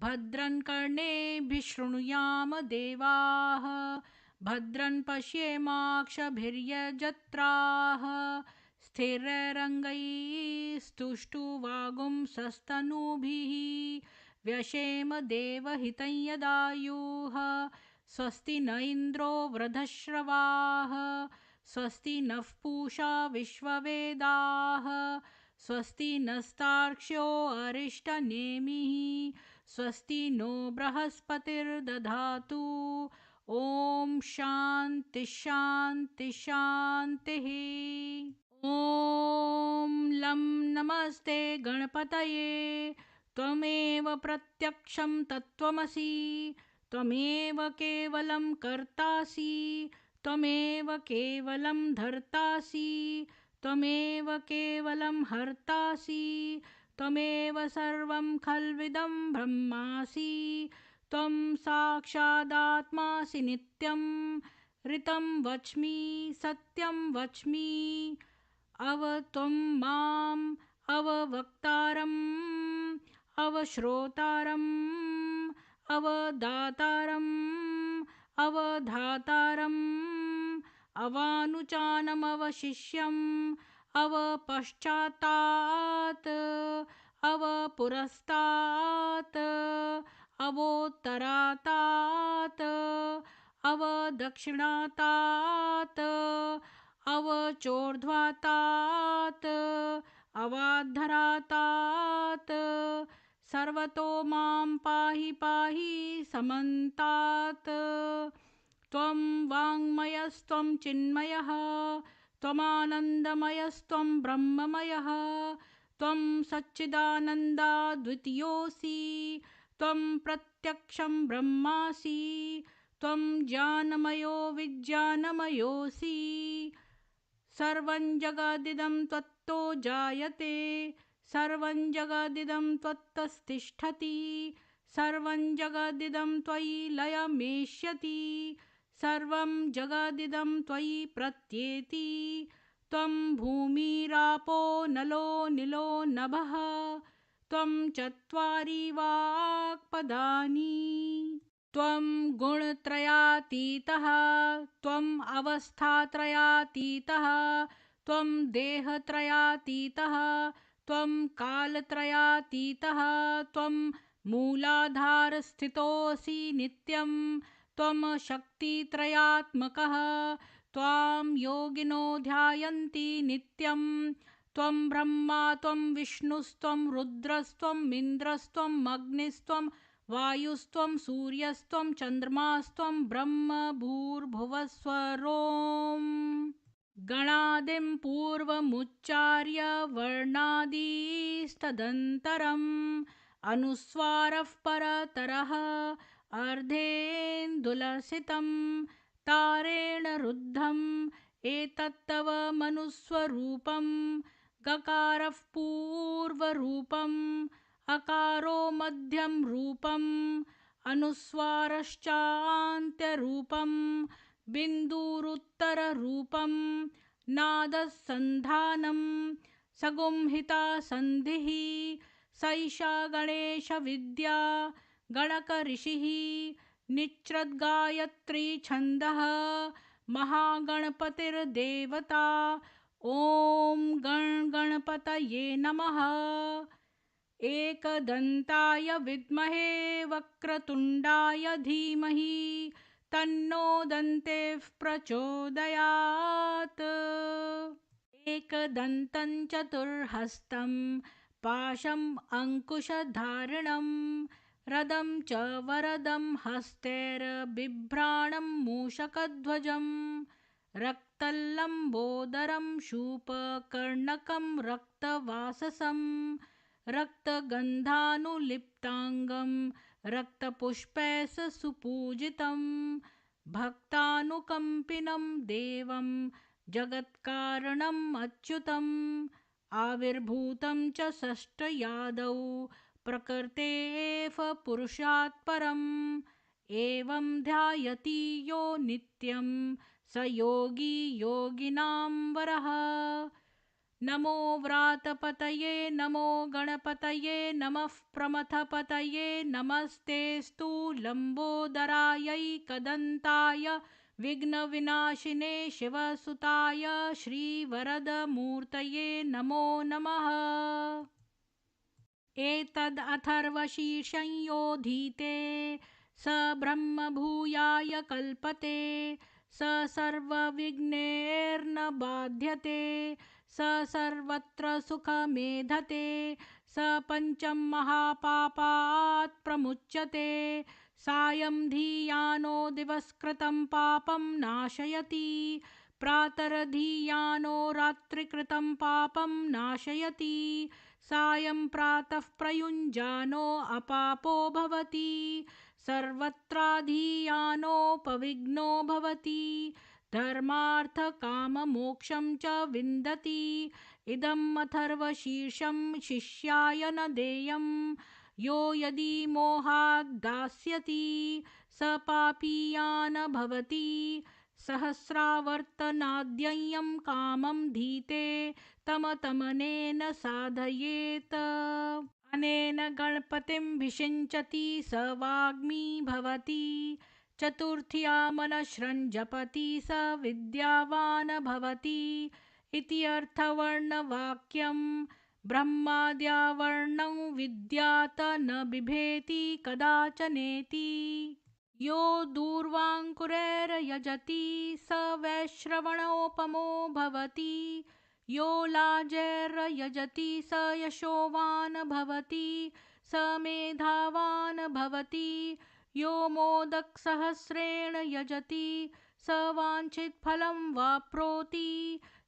भद्रं कर्णेभिः शृणुयाम देवाः भद्रं पश्येमाक्षभिर्यजत्राः स्थिरैरङ्गैस्तुष्टुवागुंसस्तनूभिः व्यशेम देवहितं यदायुः स्वस्ति न इन्द्रो वृधश्रवाः स्वस्ति नः पूषा विश्ववेदाः स्वस्ति नस्तार्क्ष्यो अरिष्टनेमिः स्वस्ति नो बृहस्पतिर्दधातु ॐ शान्ति शान्ति शान्तिः। ॐ लं नमस्ते गणपतये त्वमेव प्रत्यक्षं तत्त्वमसि त्वमेव केवलं कर्तासि त्वमेव केवलं धर्तासि त्वमेव केवलं हर्तासि त्वमेव सर्वं खल्विदं ब्रह्मासि त्वं साक्षादात्मासि नित्यं ऋतं वच्मि सत्यं वच्मि अवत्वं माम् अववक्तारम् अवश्रोतारम् अवदातारम् अवधातारम् अवानुचानमवशिष्यम् अवपश्चातात् अवपुरस्तात् अवोत्तरातात् अवदक्षिणातात् अवचोर्ध्वातात् अवाद्धरातात् सर्वतो मां पाहि पाहि समन्तात् त्वं वाङ्मयस्त्वं चिन्मयः त्वमानन्दमयस्त्वं ब्रह्ममयः त्वं सच्चिदानन्दाद्वितीयोऽसि त्वं प्रत्यक्षं ब्रह्मासि त्वं ज्ञानमयो विज्ञानमयोऽसि सर्वं जगदिदं त्वत्तो जायते सर्वं जगदिदं त्वत्तस्तिष्ठति सर्वं जगदिदं त्वयि लयमेष्यति सर्वं जगदिदं त्वयि प्रत्येति त्वं भूमिरापो नलो निलो नभः त्वं चत्वारि वाक्पदानि त्वं गुणत्रयातीतः त्वम् अवस्थात्रयातीतः त्वं देहत्रयातीतः त्वं कालत्रयातीतः त्वं मूलाधारस्थितोऽसि नित्यं त्वं शक्तित्रयात्मकः त्वां योगिनो ध्यायन्ति नित्यं त्वं ब्रह्मा त्वं विष्णुस्त्वं रुद्रस्त्वं इन्द्रस्त्वं अग्निस्त्वं वायुस्त्वं सूर्यस्त्वं चन्द्रमास्त्वं ब्रह्म भूर्भुवस्वरों गणादिं पूर्वमुच्चार्य वर्णादिस्तदन्तरम् अनुस्वारः परतरः अर्धेन्दुलसितं तारेण रुद्धम् एतत्तव मनुस्वरूपं गकारः पूर्वरूपम् अकारो मध्यं रूपम् अनुस्वारश्चान्त्यरूपम् बिन्दुरुत्तररूपं नादसन्धानं सगुंहिता सन्धिः सैषा गणेशविद्या गणकऋषिः निच्रद्गायत्री छन्दः महागणपतिर्देवता ॐ गण गणपतये नमः। एकदन्ताय विद्महे वक्रतुण्डाय धीमहि तन्नो दन्तेः प्रचोदयात्। एकदन्तं चतुर्हस्तं पाशम् अंकुशधारिणं रदं च वरदं हस्तैर्बिभ्राणं मूषकध्वजं रक्तल्लम्बोदरं शूपकर्णकं रक्तवाससं रक्तगन्धानुलिप्ताङ्गं रक्तपुष्पैः सुपूजितं भक्तानुकम्पिनं देवं जगत्कारणम् अच्युतम् आविर्भूतं च षष्ठयादौ प्रकृतेः पुरुषात् परम् एवं ध्यायति यो नित्यं स योगी योगिनां वरः। नमो व्रातपतये नमो गणपतये नमः प्रमथपतये नमस्तेऽस्तु लम्बोदरायै कदन्ताय विघ्नविनाशिने शिवसुताय श्रीवरदमूर्तये नमो नमः। एतदथर्वशीर्षं योधीते स ब्रह्मभूयाय कल्पते स सर्वविघ्नैर्न बाध्यते स सर्वत्र सुखमेधते स पञ्चमहापापात् प्रमुच्यते सायं धीयानो दिवसकृतं पापं नाशयति प्रातर्धीयानो रात्रिकृतं पापं नाशयति सायं प्रातः प्रयुञ्जानो अपापो भवति सर्वत्राधीयानोपविघ्नो भवति धर्मार्थकाममोक्षं च विन्दति इदम् अथर्वशीर्षं शिष्याय न देयं यो यदि मोहाद् दास्यति स पापीयान भवति सहस्रावर्तनाद्ययं कामं धीते तमतमनेन साधयेत अनेन गणपतिं विषिञ्चति स वाग्मी भवति चतुर्थ्यामनश्रं जपति स विद्यावान् भवति इति अर्थवर्णवाक्यं ब्रह्माद्यावर्णं विद्यात न बिभेति कदाचनेति यो दूर्वाङ्कुरैर्यजति स वैश्रवणोपमो भवति यो लाजैर्यजति स यशोवान् भवति स मेधावान् भवति यो मोदकसहस्रेण यजति स वाञ्छितफलं वाप्नोति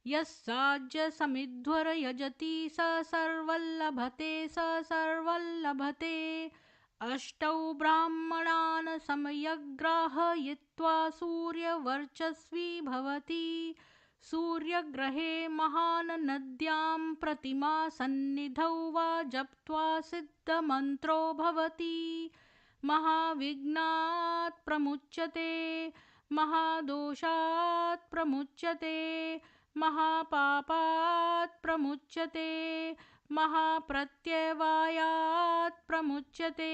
यः साज्यसमिध्वर्यजति स सर्वल्लभते स सर्वल्लभते अष्टौ ब्राह्मणान् समयग्राहयित्वा सूर्यवर्चस्वी भवति सूर्यग्रहे महान् नद्यां प्रतिमा सन्निधौ वा जप्त्वा सिद्धमन्त्रो भवति महाविघ्नात् प्रमुच्यते महादोषात् प्रमुच्यते महापापात् प्रमुच्यते महाप्रत्यवायात् प्रमुच्यते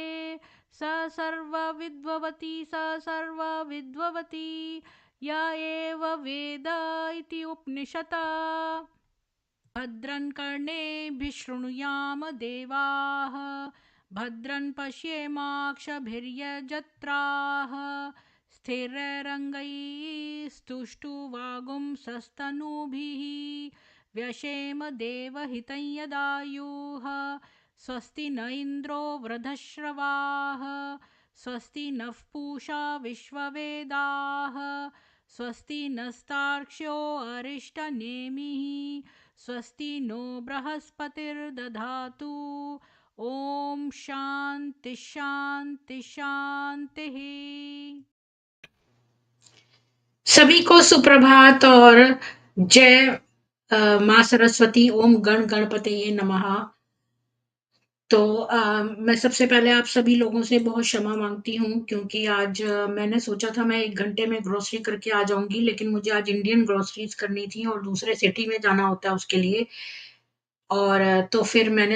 स सर्वविद्भवति स सर्वविद्भवति य एव वेद इति उपनिषत् भद्रं कर्णेभिः शृणुयाम देवाः भद्रं पश्येमाक्षभिर्यजत्राः स्थिरैरङ्गैस्तुष्टुवागुंसस्तनूभिः व्यशेम देवहितं यदायुः स्वस्ति न इन्द्रो वृधश्रवाः स्वस्ति नः पूषा विश्ववेदाः स्वस्ति नस्तार्क्ष्यो अरिष्टनेमिः स्वस्ति नो बृहस्पतिर्दधातु ओम शांति शांति शांति। सभी को सुप्रभात और जय माँ सरस्वती। ओम गण गणपतये नमः। तो मैं सबसे पहले आप सभी लोगों से बहुत क्षमा मांगती हूँ क्योंकि आज मैंने सोचा था मैं 1 घंटे में ग्रोसरी करके आ जाऊंगी, लेकिन मुझे आज इंडियन ग्रोसरीज करनी थी और दूसरे सिटी में जाना होता है उसके लिए, और तो फिर मैं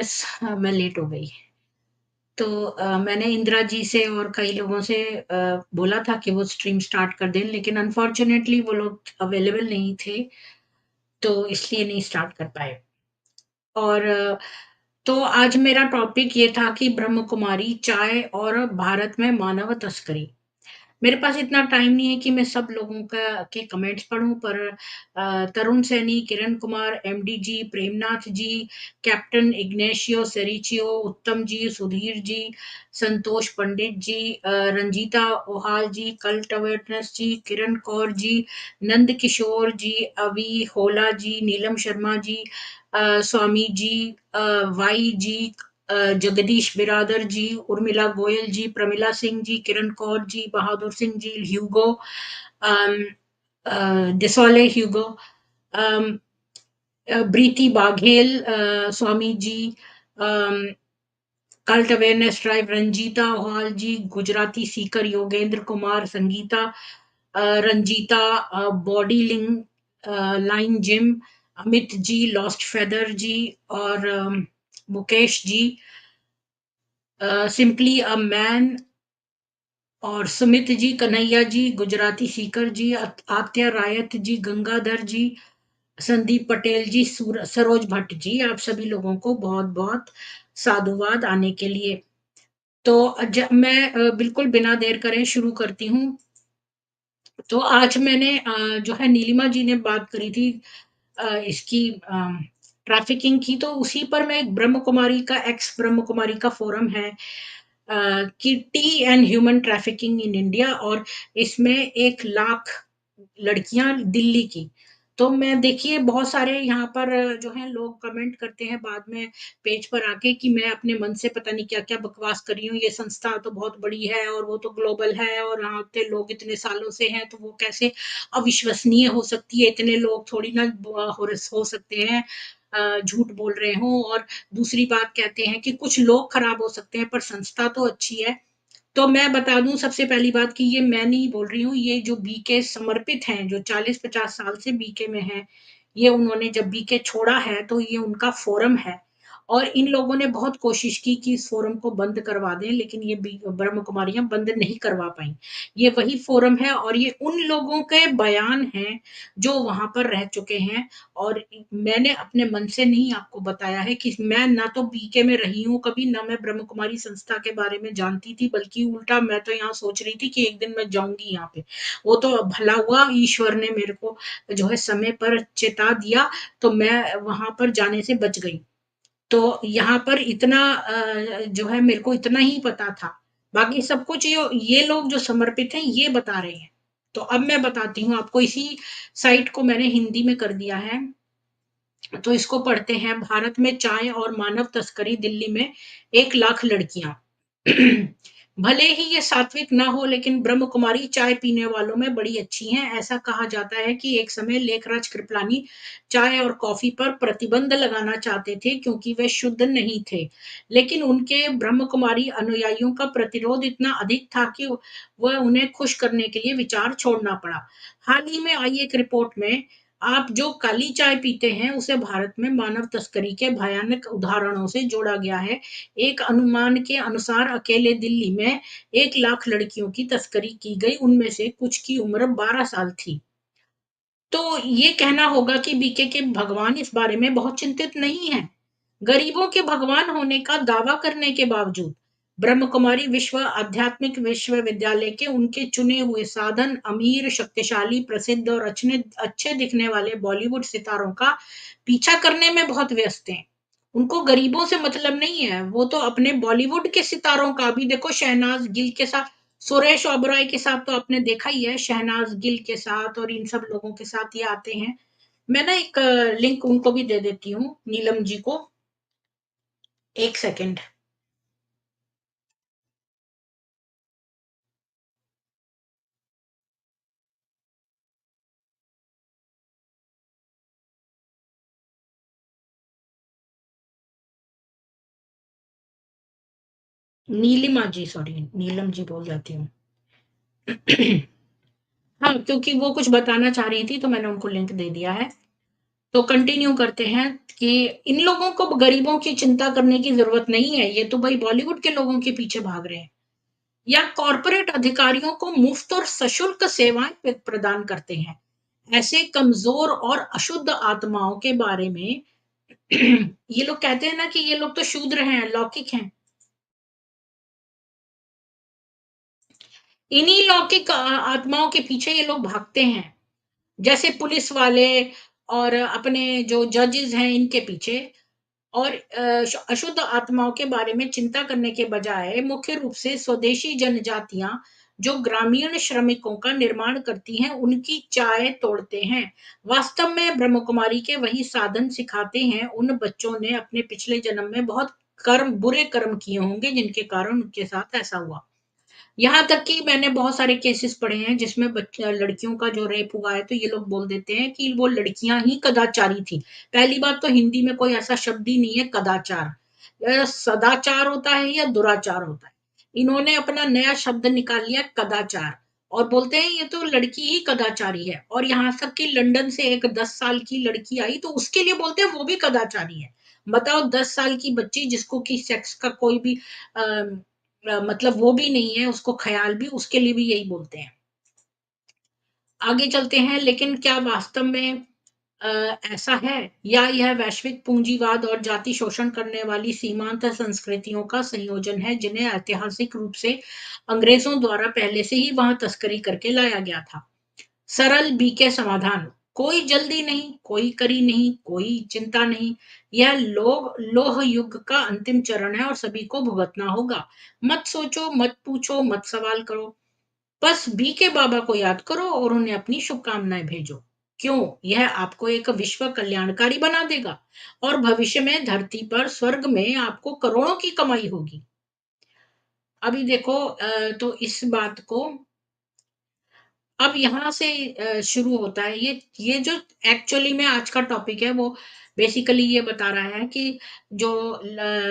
लेट हो गई। तो मैंने इंदिरा जी से और कई लोगों से बोला था कि वो स्ट्रीम स्टार्ट कर दें, लेकिन अनफॉर्चुनेटली वो लोग अवेलेबल नहीं थे, तो इसलिए नहीं स्टार्ट कर पाए। और तो आज मेरा टॉपिक ये था कि ब्रह्म कुमारी, चाय और भारत में मानव तस्करी। मेरे पास इतना टाइम नहीं है कि मैं सब लोगों के कमेंट्स पढूं, पर तरुण सैनी, किरण कुमार, एमडी जी, प्रेमनाथ जी, कैप्टन इग्नेशियो सेरिचियो, उत्तम जी, सुधीर जी, संतोष पंडित जी, रंजीता ओहाल जी, कल्ट अवेयरनेस जी, किरण कौर जी, नंद किशोर जी, अवी होला जी, नीलम शर्मा जी, स्वामी जी, वाई जी, जगदीश बिरादर जी, उर्मिला गोयल जी, प्रमिला सिंह जी, किरण कौर जी, बहादुर सिंह जी, ह्यूगो, डिसोले ह्यूगो, प्रीति Baghel, Swami ji, cult awareness drive, Ranjita ओहाल जी, गुजराती सीकर योगेंद्र कुमार, संगीता, रंजीता, बॉडी लिंग line gym, Amit ji, lost feather जी, और Mukesh ji, simply a man, और सुमित जी, कन्हैया जी, गुजराती सीकर जी, आत्या रायत जी, गंगाधर जी, संदीप पटेल जी, सरोज भट्ट जी, आप सभी लोगों को बहुत बहुत साधुवाद आने के लिए। तो मैं बिल्कुल बिना देर करे शुरू करती हूँ। तो आज मैंने जो है नीलिमा जी ने बात करी थी इसकी ट्रैफिकिंग की, तो उसी पर मैं एक ब्रह्म कुमारी का, एक्स ब्रह्म कुमारी का फोरम है कि T and human trafficking in India, और इसमें 1 लाख लड़कियां दिल्ली की। तो मैं देखिए बहुत सारे यहाँ पर जो है लोग कमेंट करते हैं बाद में पेज पर आके कि मैं अपने मन से पता नहीं क्या क्या बकवास कर रही हूँ, ये संस्था तो बहुत बड़ी है और वो तो ग्लोबल है और यहाँ पे लोग इतने सालों से हैं, तो वो कैसे अविश्वसनीय हो सकती है, इतने लोग थोड़ी ना हो सकते हैं झूठ बोल रहे हो। और दूसरी बात कहते हैं कि कुछ लोग खराब हो सकते हैं पर संस्था तो अच्छी है। तो मैं बता दूं सबसे पहली बात कि ये मैं नहीं बोल रही हूँ, ये जो बीके समर्पित हैं, जो 40-50 साल से बीके में हैं, ये उन्होंने जब बीके छोड़ा है तो ये उनका फोरम है। और इन लोगों ने बहुत कोशिश की कि इस फोरम को बंद करवा दें, लेकिन ये ब्रह्म कुमारियां बंद नहीं करवा पाई। ये वही फोरम है और ये उन लोगों के बयान हैं जो वहां पर रह चुके हैं। और मैंने अपने मन से नहीं आपको बताया है कि मैं ना तो बीके में रही हूँ कभी, ना मैं ब्रह्म कुमारी संस्था के बारे में जानती थी, बल्कि उल्टा मैं तो यहाँ सोच रही थी कि एक दिन मैं जाऊंगी यहाँ पे। वो तो भला हुआ ईश्वर ने मेरे को जो है समय पर चेता दिया, तो मैं वहां पर जाने से बच गई। तो यहाँ पर इतना जो है मेरे को इतना ही पता था। बाकी सब कुछ ये लोग जो समर्पित हैं ये बता रहे हैं। तो अब मैं बताती हूँ आपको, इसी साइट को मैंने हिंदी में कर दिया है, तो इसको पढ़ते हैं। भारत में चाय और मानव तस्करी, दिल्ली में 1 लाख लड़कियां। भले ही ये सात्विक ना हो, लेकिन ब्रह्म कुमारी चाय पीने वालों में बड़ी अच्छी हैं। ऐसा कहा जाता है कि एक समय लेखराज कृपलानी चाय और कॉफी पर प्रतिबंध लगाना चाहते थे क्योंकि वे शुद्ध नहीं थे, लेकिन उनके ब्रह्म कुमारी अनुयायियों का प्रतिरोध इतना अधिक था कि वह उन्हें खुश करने के लिए विचार छोड़ना पड़ा। हाल ही में आई एक रिपोर्ट में आप जो काली चाय पीते हैं उसे भारत में मानव तस्करी के भयानक उदाहरणों से जोड़ा गया है। एक अनुमान के अनुसार अकेले दिल्ली में 1 लाख लड़कियों की तस्करी की गई, उनमें से कुछ की उम्र 12 साल थी। तो ये कहना होगा कि बीके के भगवान इस बारे में बहुत चिंतित नहीं है। गरीबों के भगवान होने का दावा करने के बावजूद ब्रह्म कुमारी विश्व आध्यात्मिक विश्वविद्यालय के उनके चुने हुए साधन अमीर, शक्तिशाली, प्रसिद्ध और अच्छे अच्छे दिखने वाले बॉलीवुड सितारों का पीछा करने में बहुत व्यस्त हैं। उनको गरीबों से मतलब नहीं है, वो तो अपने बॉलीवुड के सितारों का भी देखो, शहनाज गिल के साथ, सुरेश ओबराय के साथ तो आपने देखा ही है, शहनाज गिल के साथ और इन सब लोगों के साथ ये आते हैं। मैं ना एक लिंक उनको भी दे देती हूँ, नीलम जी को। एक सेकंड। नीलिमा जी, सॉरी, नीलम जी बोल जाती हूँ। हाँ, क्योंकि वो कुछ बताना चाह रही थी तो मैंने उनको लिंक दे दिया है। तो कंटिन्यू करते हैं कि इन लोगों को गरीबों की चिंता करने की जरूरत नहीं है, ये तो भाई बॉलीवुड के लोगों के पीछे भाग रहे हैं, या कॉरपोरेट अधिकारियों को मुफ्त और सशुल्क सेवाएं प्रदान करते हैं। ऐसे कमजोर और अशुद्ध आत्माओं के बारे में ये लोग कहते हैं ना कि ये लोग तो शूद्र हैं, लौकिक हैं। इन्हीं लौकिक आत्माओं के पीछे ये लोग भागते हैं, जैसे पुलिस वाले और अपने जो जजेस हैं इनके पीछे। और अशुद्ध आत्माओं के बारे में चिंता करने के बजाय मुख्य रूप से स्वदेशी जनजातियां जो ग्रामीण श्रमिकों का निर्माण करती हैं उनकी चाय तोड़ते हैं। वास्तव में ब्रह्म कुमारी के वही साधन सिखाते हैं उन बच्चों ने अपने पिछले जन्म में बहुत बुरे कर्म किए होंगे जिनके कारण उनके साथ ऐसा हुआ। यहाँ तक कि मैंने बहुत सारे केसेस पढ़े हैं जिसमें बच्चा लड़कियों का जो रेप हुआ है, तो ये लोग बोल देते हैं कि वो लड़कियां ही कदाचारी थी। पहली बात तो हिंदी में कोई ऐसा शब्द ही नहीं है कदाचार, सदाचार होता है या दुराचार होता है। इन्होंने अपना नया शब्द निकाल लिया, कदाचार। और बोलते हैं ये तो लड़की ही कदाचारी है, और यहाँ तक कि लंदन से एक 10 साल की लड़की आई तो उसके लिए बोलते हैं वो भी कदाचारी है। बताओ 10 साल की बच्ची जिसको कि सेक्स का कोई भी मतलब वो भी नहीं है, उसको ख़्याल भी, उसके लिए भी यही बोलते हैं। आगे चलते हैं, लेकिन क्या वास्तव में अ, ऐसा है, या यह वैश्विक पूंजीवाद और जाति शोषण करने वाली सीमांत संस्कृतियों का संयोजन है जिन्हें ऐतिहासिक रूप से अंग्रेजों द्वारा पहले से ही वहां तस्करी करके लाया गया था? सरल बी के समाधान: कोई जल्दी नहीं, कोई करी नहीं, कोई चिंता नहीं। यह लोह युग का अंतिम चरण है और सभी को भुगतना होगा। मत सोचो, मत पूछो, मत सवाल करो। बस बी के बाबा को याद करो और उन्हें अपनी शुभकामनाएं भेजो। क्यों? यह आपको एक विश्व कल्याणकारी बना देगा और भविष्य में धरती पर, स्वर्ग में आपको करोड़ों की कमाई होगी। अभी देखो, तो इस बात को अब यहाँ से शुरू होता है ये जो एक्चुअली में आज का टॉपिक है, वो बेसिकली ये बता रहा है कि जो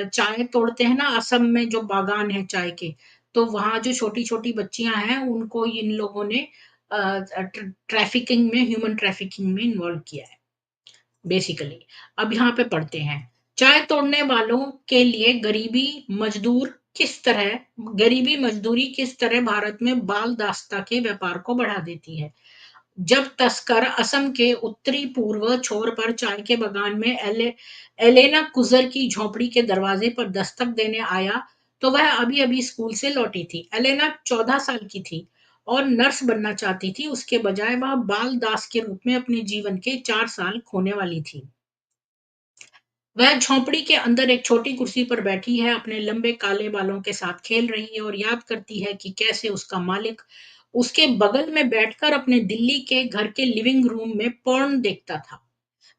चाय तोड़ते हैं ना असम में, जो बागान है चाय के, तो वहाँ जो छोटी छोटी बच्चियां हैं उनको इन लोगों ने ट्रैफिकिंग में, ह्यूमन ट्रैफिकिंग में इन्वॉल्व किया है बेसिकली। अब यहाँ पे पढ़ते हैं, चाय तोड़ने वालों के लिए गरीबी मजदूरी किस तरह भारत में बाल दास्ता के व्यापार को बढ़ा देती है। जब तस्कर असम के उत्तरी पूर्व छोर पर चाय के बागान में एलेना कुजर की झोपड़ी के दरवाजे पर दस्तक देने आया, तो वह अभी अभी स्कूल से लौटी थी। एलेना 14 साल की थी और नर्स बनना चाहती थी, उसके बजाय वह बाल दास के रूप में अपने जीवन के 4 साल खोने वाली थी। वह झोंपड़ी के अंदर एक छोटी कुर्सी पर बैठी है, अपने लंबे काले बालों के साथ खेल रही है और याद करती है कि कैसे उसका मालिक उसके बगल में बैठकर अपने दिल्ली के घर के लिविंग रूम में पोर्न देखता था,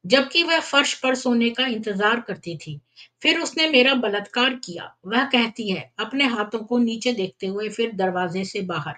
जबकि वह फर्श पर सोने का इंतजार करती थी। फिर उसने मेरा बलात्कार किया, वह कहती है, अपने हाथों को नीचे देखते हुए, फिर दरवाजे से बाहर।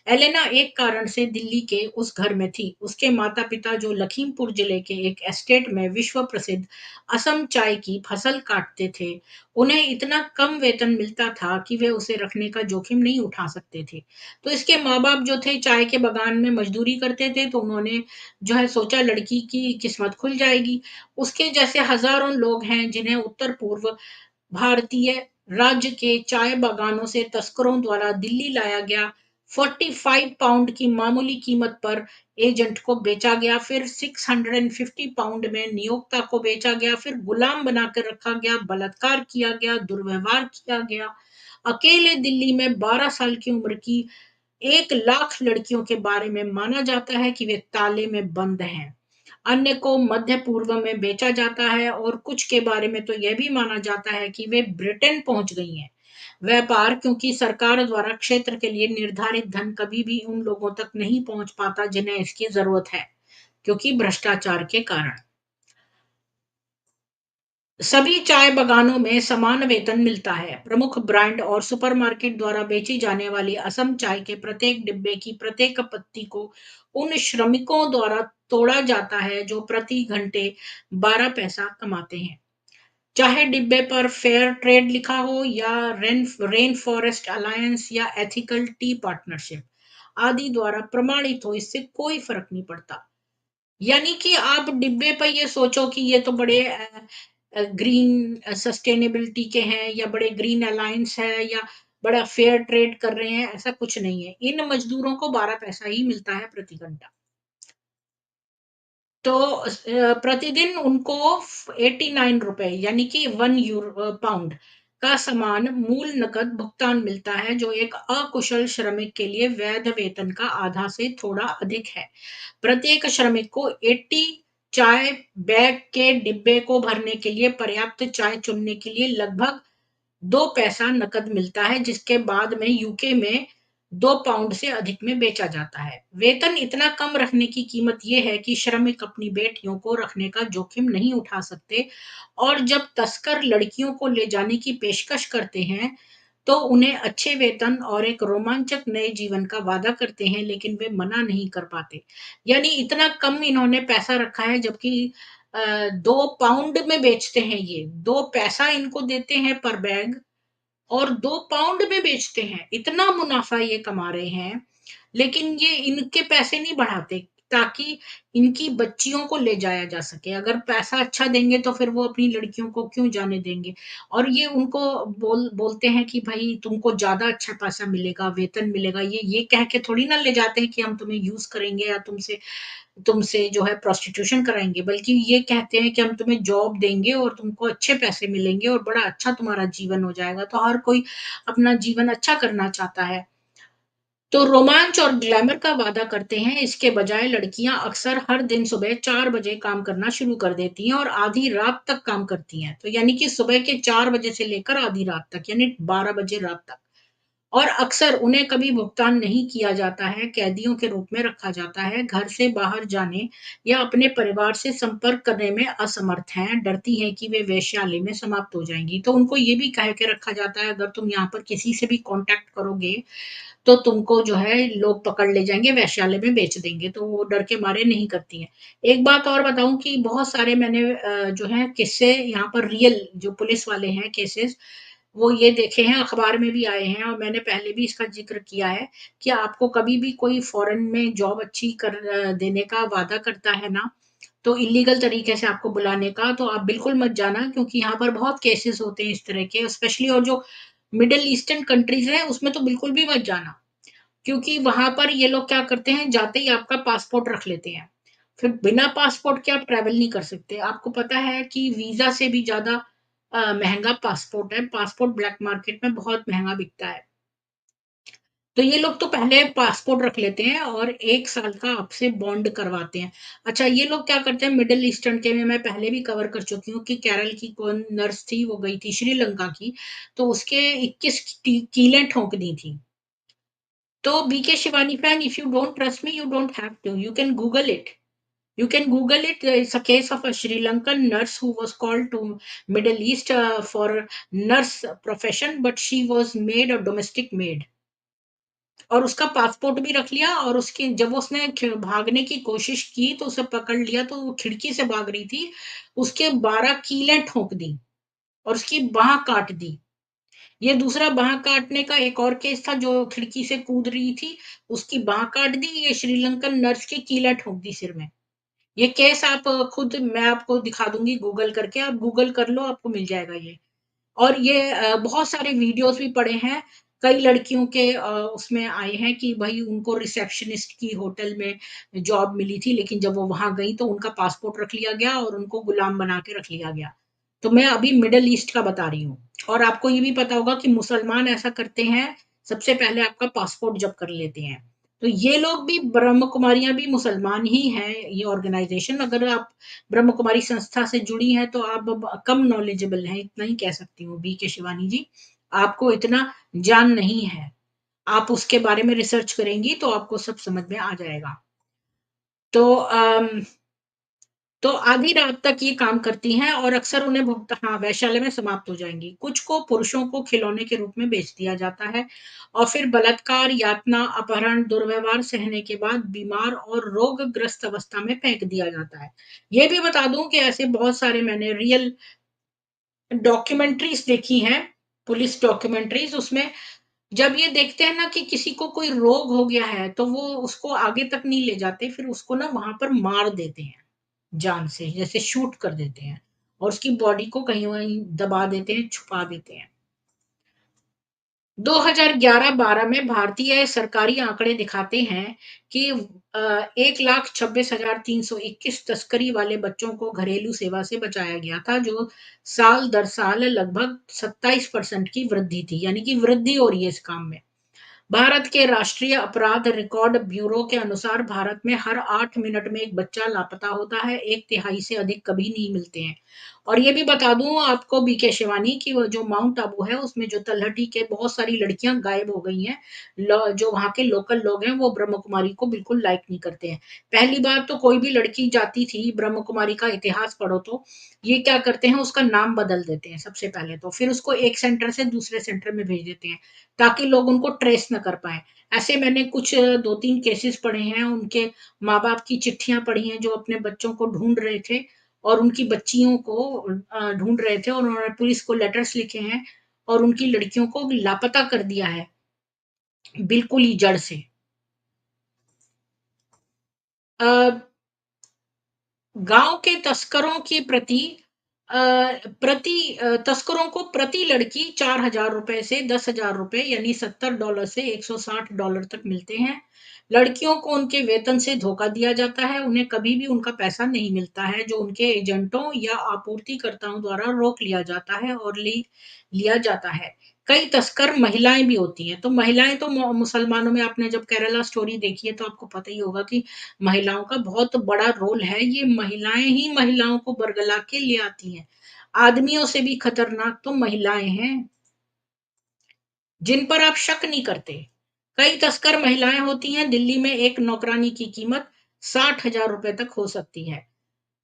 एलेना एक कारण से दिल्ली के उस घर में थी। उसके माता-पिता, जो लखीमपुर जिले के एक एस्टेट में विश्व प्रसिद्ध असम चाय की फसल काटते थे, उन्हें इतना कम वेतन मिलता था कि वे उसे रखने का जोखिम नहीं उठा सकते थे। तो इसके माँ-बाप जो थे चाय के बागान में मजदूरी करते थे, तो उन्होंने जो है सोचा लड़की की किस्मत खुल जाएगी। उसके जैसे हजारों लोग हैं जिन्हें उत्तर पूर्व भारतीय राज्य के चाय बागानों से तस्करों द्वारा दिल्ली लाया गया, 45 पाउंड की मामूली कीमत पर एजेंट को बेचा गया, फिर 650 पाउंड में नियोक्ता को बेचा गया, फिर गुलाम बनाकर रखा गया, बलात्कार किया गया, दुर्व्यवहार किया गया। अकेले दिल्ली में 12 साल की उम्र की 1 लाख लड़कियों के बारे में माना जाता है कि वे ताले में बंद हैं। अन्य को मध्य पूर्व में बेचा जाता है और कुछ के बारे में तो यह भी माना जाता है कि वे ब्रिटेन पहुंच गई हैं। व्यापार, क्योंकि सरकार द्वारा क्षेत्र के लिए निर्धारित धन कभी भी उन लोगों तक नहीं पहुंच पाता जिन्हें इसकी जरूरत है, क्योंकि भ्रष्टाचार के कारण। सभी चाय बागानों में समान वेतन मिलता है। प्रमुख ब्रांड और सुपरमार्केट द्वारा बेची जाने वाली असम चाय के प्रत्येक डिब्बे की प्रत्येक पत्ती को उन श्रमिकों द्वारा तोड़ा जाता है जो प्रति घंटे 12 पैसा कमाते हैं। चाहे डिब्बे पर फेयर ट्रेड लिखा हो या रेन फॉरेस्ट अलायंस या एथिकल टी पार्टनरशिप आदि द्वारा प्रमाणित हो, इससे कोई फर्क नहीं पड़ता। यानी कि आप डिब्बे पर ये सोचो कि ये तो बड़े ग्रीन सस्टेनेबिलिटी के हैं या बड़े ग्रीन अलायंस है या बड़ा फेयर ट्रेड कर रहे हैं, ऐसा कुछ नहीं है। इन मजदूरों को 12 पैसा ही मिलता है प्रति घंटा। तो प्रतिदिन उनको 89 रुपए यानी कि 1 पाउंड का समान मूल नकद भुगतान मिलता है, जो एक अकुशल श्रमिक के लिए वैध वेतन का आधा से थोड़ा अधिक है। प्रत्येक श्रमिक को 80 चाय बैग के डिब्बे को भरने के लिए पर्याप्त चाय चुनने के लिए लगभग 2 पैसा नकद मिलता है, जिसके बाद में यूके में 2 पाउंड से अधिक में बेचा जाता है। वेतन इतना कम रखने की कीमत यह है कि श्रमिक अपनी बेटियों को रखने का जोखिम नहीं उठा सकते, और जब तस्कर लड़कियों को ले जाने की पेशकश करते हैं तो उन्हें अच्छे वेतन और एक रोमांचक नए जीवन का वादा करते हैं, लेकिन वे मना नहीं कर पाते। यानी इतना कम इन्होंने पैसा रखा है, जबकि 2 पाउंड में बेचते हैं ये, 2 पैसा इनको देते हैं पर बैग और 2 पाउंड में बेचते हैं। इतना मुनाफा ये कमा रहे हैं। लेकिन ये इनके पैसे नहीं बढ़ाते ताकि इनकी बच्चियों को ले जाया जा सके। अगर पैसा अच्छा देंगे तो फिर वो अपनी लड़कियों को क्यों जाने देंगे? और ये उनको बोलते हैं कि भाई तुमको ज़्यादा अच्छा पैसा मिलेगा, वेतन मिलेगा, ये कह के थोड़ी ना ले जाते हैं कि हम तुम्हें यूज़ करेंगे या तुमसे तुमसे जो है प्रोस्टिट्यूशन कराएँगे, बल्कि ये कहते हैं कि हम तुम्हें जॉब देंगे और तुमको अच्छे पैसे मिलेंगे और बड़ा अच्छा तुम्हारा जीवन हो जाएगा। तो हर कोई अपना जीवन अच्छा करना चाहता है। तो रोमांच और ग्लैमर का वादा करते हैं, इसके बजाय लड़कियां अक्सर हर दिन सुबह 4 बजे काम करना शुरू कर देती हैं और आधी रात तक काम करती हैं। तो यानी कि सुबह के 4 बजे से लेकर आधी रात तक, यानी 12 बजे रात तक। और अक्सर उन्हें कभी भुगतान नहीं किया जाता है, कैदियों के रूप में रखा जाता है, घर से बाहर जाने या अपने परिवार से संपर्क करने में असमर्थ हैं, डरती हैं कि वे वेश्यालय में समाप्त हो जाएंगी। तो उनको ये भी कह के रखा जाता है, अगर तुम यहाँ पर किसी से भी कांटेक्ट करोगे तो तुमको जो है लोग पकड़ ले जाएँगे, वैश्यालय में बेच देंगे, तो वो डर के मारे नहीं करती हैं। एक बात और बताऊँ कि बहुत सारे मैंने जो है किस्से यहाँ पर रियल जो पुलिस वाले हैं केसेज़, वो ये देखे हैं, अखबार में भी आए हैं और मैंने पहले भी इसका ज़िक्र किया है कि आपको कभी भी कोई फ़ॉरेन में जॉब अच्छी देने का वादा करता है ना, तो इल्लीगल तरीके से आपको बुलाने का, तो आप बिल्कुल मत जाना, क्योंकि यहाँ पर बहुत केसेज़ होते हैं इस तरह के, स्पेशली और जो मिडल ईस्टर्न कंट्रीज़ हैं, उसमें तो बिल्कुल भी मत जाना। क्योंकि वहाँ पर ये लोग क्या करते हैं, जाते ही आपका पासपोर्ट रख लेते हैं। फिर बिना पासपोर्ट के आप ट्रैवल नहीं कर सकते। आपको पता है कि वीज़ा से भी ज़्यादा महँगा पासपोर्ट है। पासपोर्ट ब्लैक मार्केट में बहुत महँगा बिकता है। तो ये लोग तो पहले पासपोर्ट रख लेते हैं और 1 साल का आपसे बॉन्ड करवाते हैं। अच्छा, ये लोग क्या करते हैं मिडल ईस्टर्न के में मैं पहले भी कवर कर चुकी हूँ कि केरल की कौन नर्स थी, वो गई थी श्रीलंका की, तो उसके 21 कीलें ठोक दी थी। So, BK Shivani fan, if you don't trust me, you don't have to. You can Google it. You can Google it. It's a case of a Sri Lankan nurse who was called to Middle East for nurse profession, but she was made a domestic maid. और उसका passport भी रख लिया और उसकी जब उसने भागने की कोशिश की तो उसे पकड़ लिया तो वो खिड़की से भाग रही थी। उसके 12 कीलें ठोक दी और उसकी बाँह काट दी। ये दूसरा बाँह काटने का एक और केस था जो खिड़की से कूद रही थी, उसकी बाँह काट दी, ये श्रीलंकन नर्स की कीला ठोक दी सिर में। ये केस आप खुद मैं आपको दिखा दूँगी गूगल करके, आप गूगल कर लो आपको मिल जाएगा ये। और ये बहुत सारे वीडियोज़ भी पड़े हैं, कई लड़कियों के उसमें आए हैं कि भई उनको रिसेप्शनिस्ट की होटल में जॉब मिली थी, लेकिन जब वो वहाँ गई तो उनका पासपोर्ट रख लिया गया और उनको गुलाम बना के रख लिया गया। तो मैं अभी मिडल ईस्ट का बता रही हूँ। और आपको ये भी पता होगा कि मुसलमान ऐसा करते हैं, सबसे पहले आपका पासपोर्ट जब्त कर लेते हैं। तो ये लोग भी ब्रह्म कुमारियाँ भी मुसलमान ही हैं, ये ऑर्गनाइज़ेशन अगर आप ब्रह्म कुमारी संस्था से जुड़ी हैं तो आप अब कम नॉलेजेबल हैं, इतना ही कह सकती हूँ बी के शिवानी जी। आपको इतना ज्ञान नहीं है। आप उसके बारे में रिसर्च करेंगी तो आपको सब समझ में आ जाएगा। तो तो आधी रात तक ये काम करती हैं और अक्सर उन्हें वैश्यालय में समाप्त हो जाएँगी। कुछ को पुरुषों को खिलौने के रूप में बेच दिया जाता है और फिर बलात्कार, यातना, अपहरण, दुर्व्यवहार सहने के बाद बीमार और रोगग्रस्त अवस्था में फेंक दिया जाता है। ये भी बता दूँ कि ऐसे बहुत सारे मैंने रियल डॉक्यूमेंट्रीज़ देखी हैं, पुलिस डॉक्यूमेंट्रीज़ उसमें जब ये देखते हैं ना कि किसी को कोई रोग हो गया है, तो वो उसको आगे तक नहीं ले जाते, फिर उसको ना वहाँ पर मार देते हैं, जान से, जैसे शूट कर देते हैं और उसकी बॉडी को कहीं-वहीं दबा देते हैं, छुपा देते हैं। 2011-12 में भारतीय सरकारी आंकड़े दिखाते हैं कि 1,26,321 तस्करी वाले बच्चों को घरेलू सेवा से बचाया गया था, जो साल दर साल लगभग 27% की वृद्धि थी, यानी कि वृद्धि हो रही है इस काम में। भारत के राष्ट्रीय अपराध रिकॉर्ड ब्यूरो के अनुसार भारत में हर 8 मिनट में एक बच्चा लापता होता है, 1/3 से अधिक कभी नहीं मिलते हैं। और ये भी बता दूँ आपको बीके शिवानी कि वो जो माउंट आबू है, उसमें जो तलहटी के बहुत सारी लड़कियाँ गायब हो गई हैं। जो वहाँ के लोकल लोग हैं, वो ब्रह्म कुमारी को बिल्कुल लाइक नहीं करते हैं। पहली बात तो कोई भी लड़की जाती थी, ब्रह्म कुमारी का इतिहास पढ़ो तो, ये क्या करते हैं उसका नाम बदल देते हैं सबसे पहले तो, फिर उसको एक सेंटर से दूसरे सेंटर में भेज देते हैं। ताकि लोग उनको ट्रेस ना कर पाएँ। ऐसे मैंने कुछ 2-3 केसेस पढ़े हैं, उनके माँ-बाप की चिट्ठियाँ पढ़ी हैं जो अपने बच्चों को ढूँढ रहे थे और उनकी बच्चियों को ढूँढ रहे थे और उन्होंने पुलिस को लेटर्स लिखे हैं और उनकी लड़कियों को लापता कर दिया है, बिल्कुल ही जड़ से। गांव के तस्करों की तस्करों को प्रति लड़की 4,000 रुपए से 10,000 रुपए यानी $70 से $160 तक मिलते हैं। लड़कियों को उनके वेतन से धोखा दिया जाता है, उन्हें कभी भी उनका पैसा नहीं मिलता है, जो उनके एजेंटों या आपूर्तिकर्ताओं द्वारा रोक लिया जाता है और लिया जाता है। कई तस्कर महिलाएं भी होती हैं, तो महिलाएं तो मुसलमानों में आपने जब केरला स्टोरी देखी है तो आपको पता ही होगा कि महिलाओं का बहुत बड़ा रोल है। ये महिलाएं ही महिलाओं को बरगला के ले आती हैं। आदमियों से भी खतरनाक तो महिलाएं हैं, जिन पर आप शक नहीं करते। कई तस्कर महिलाएं होती हैं। दिल्ली में एक नौकरानी की कीमत 60,000 रुपए तक हो सकती है।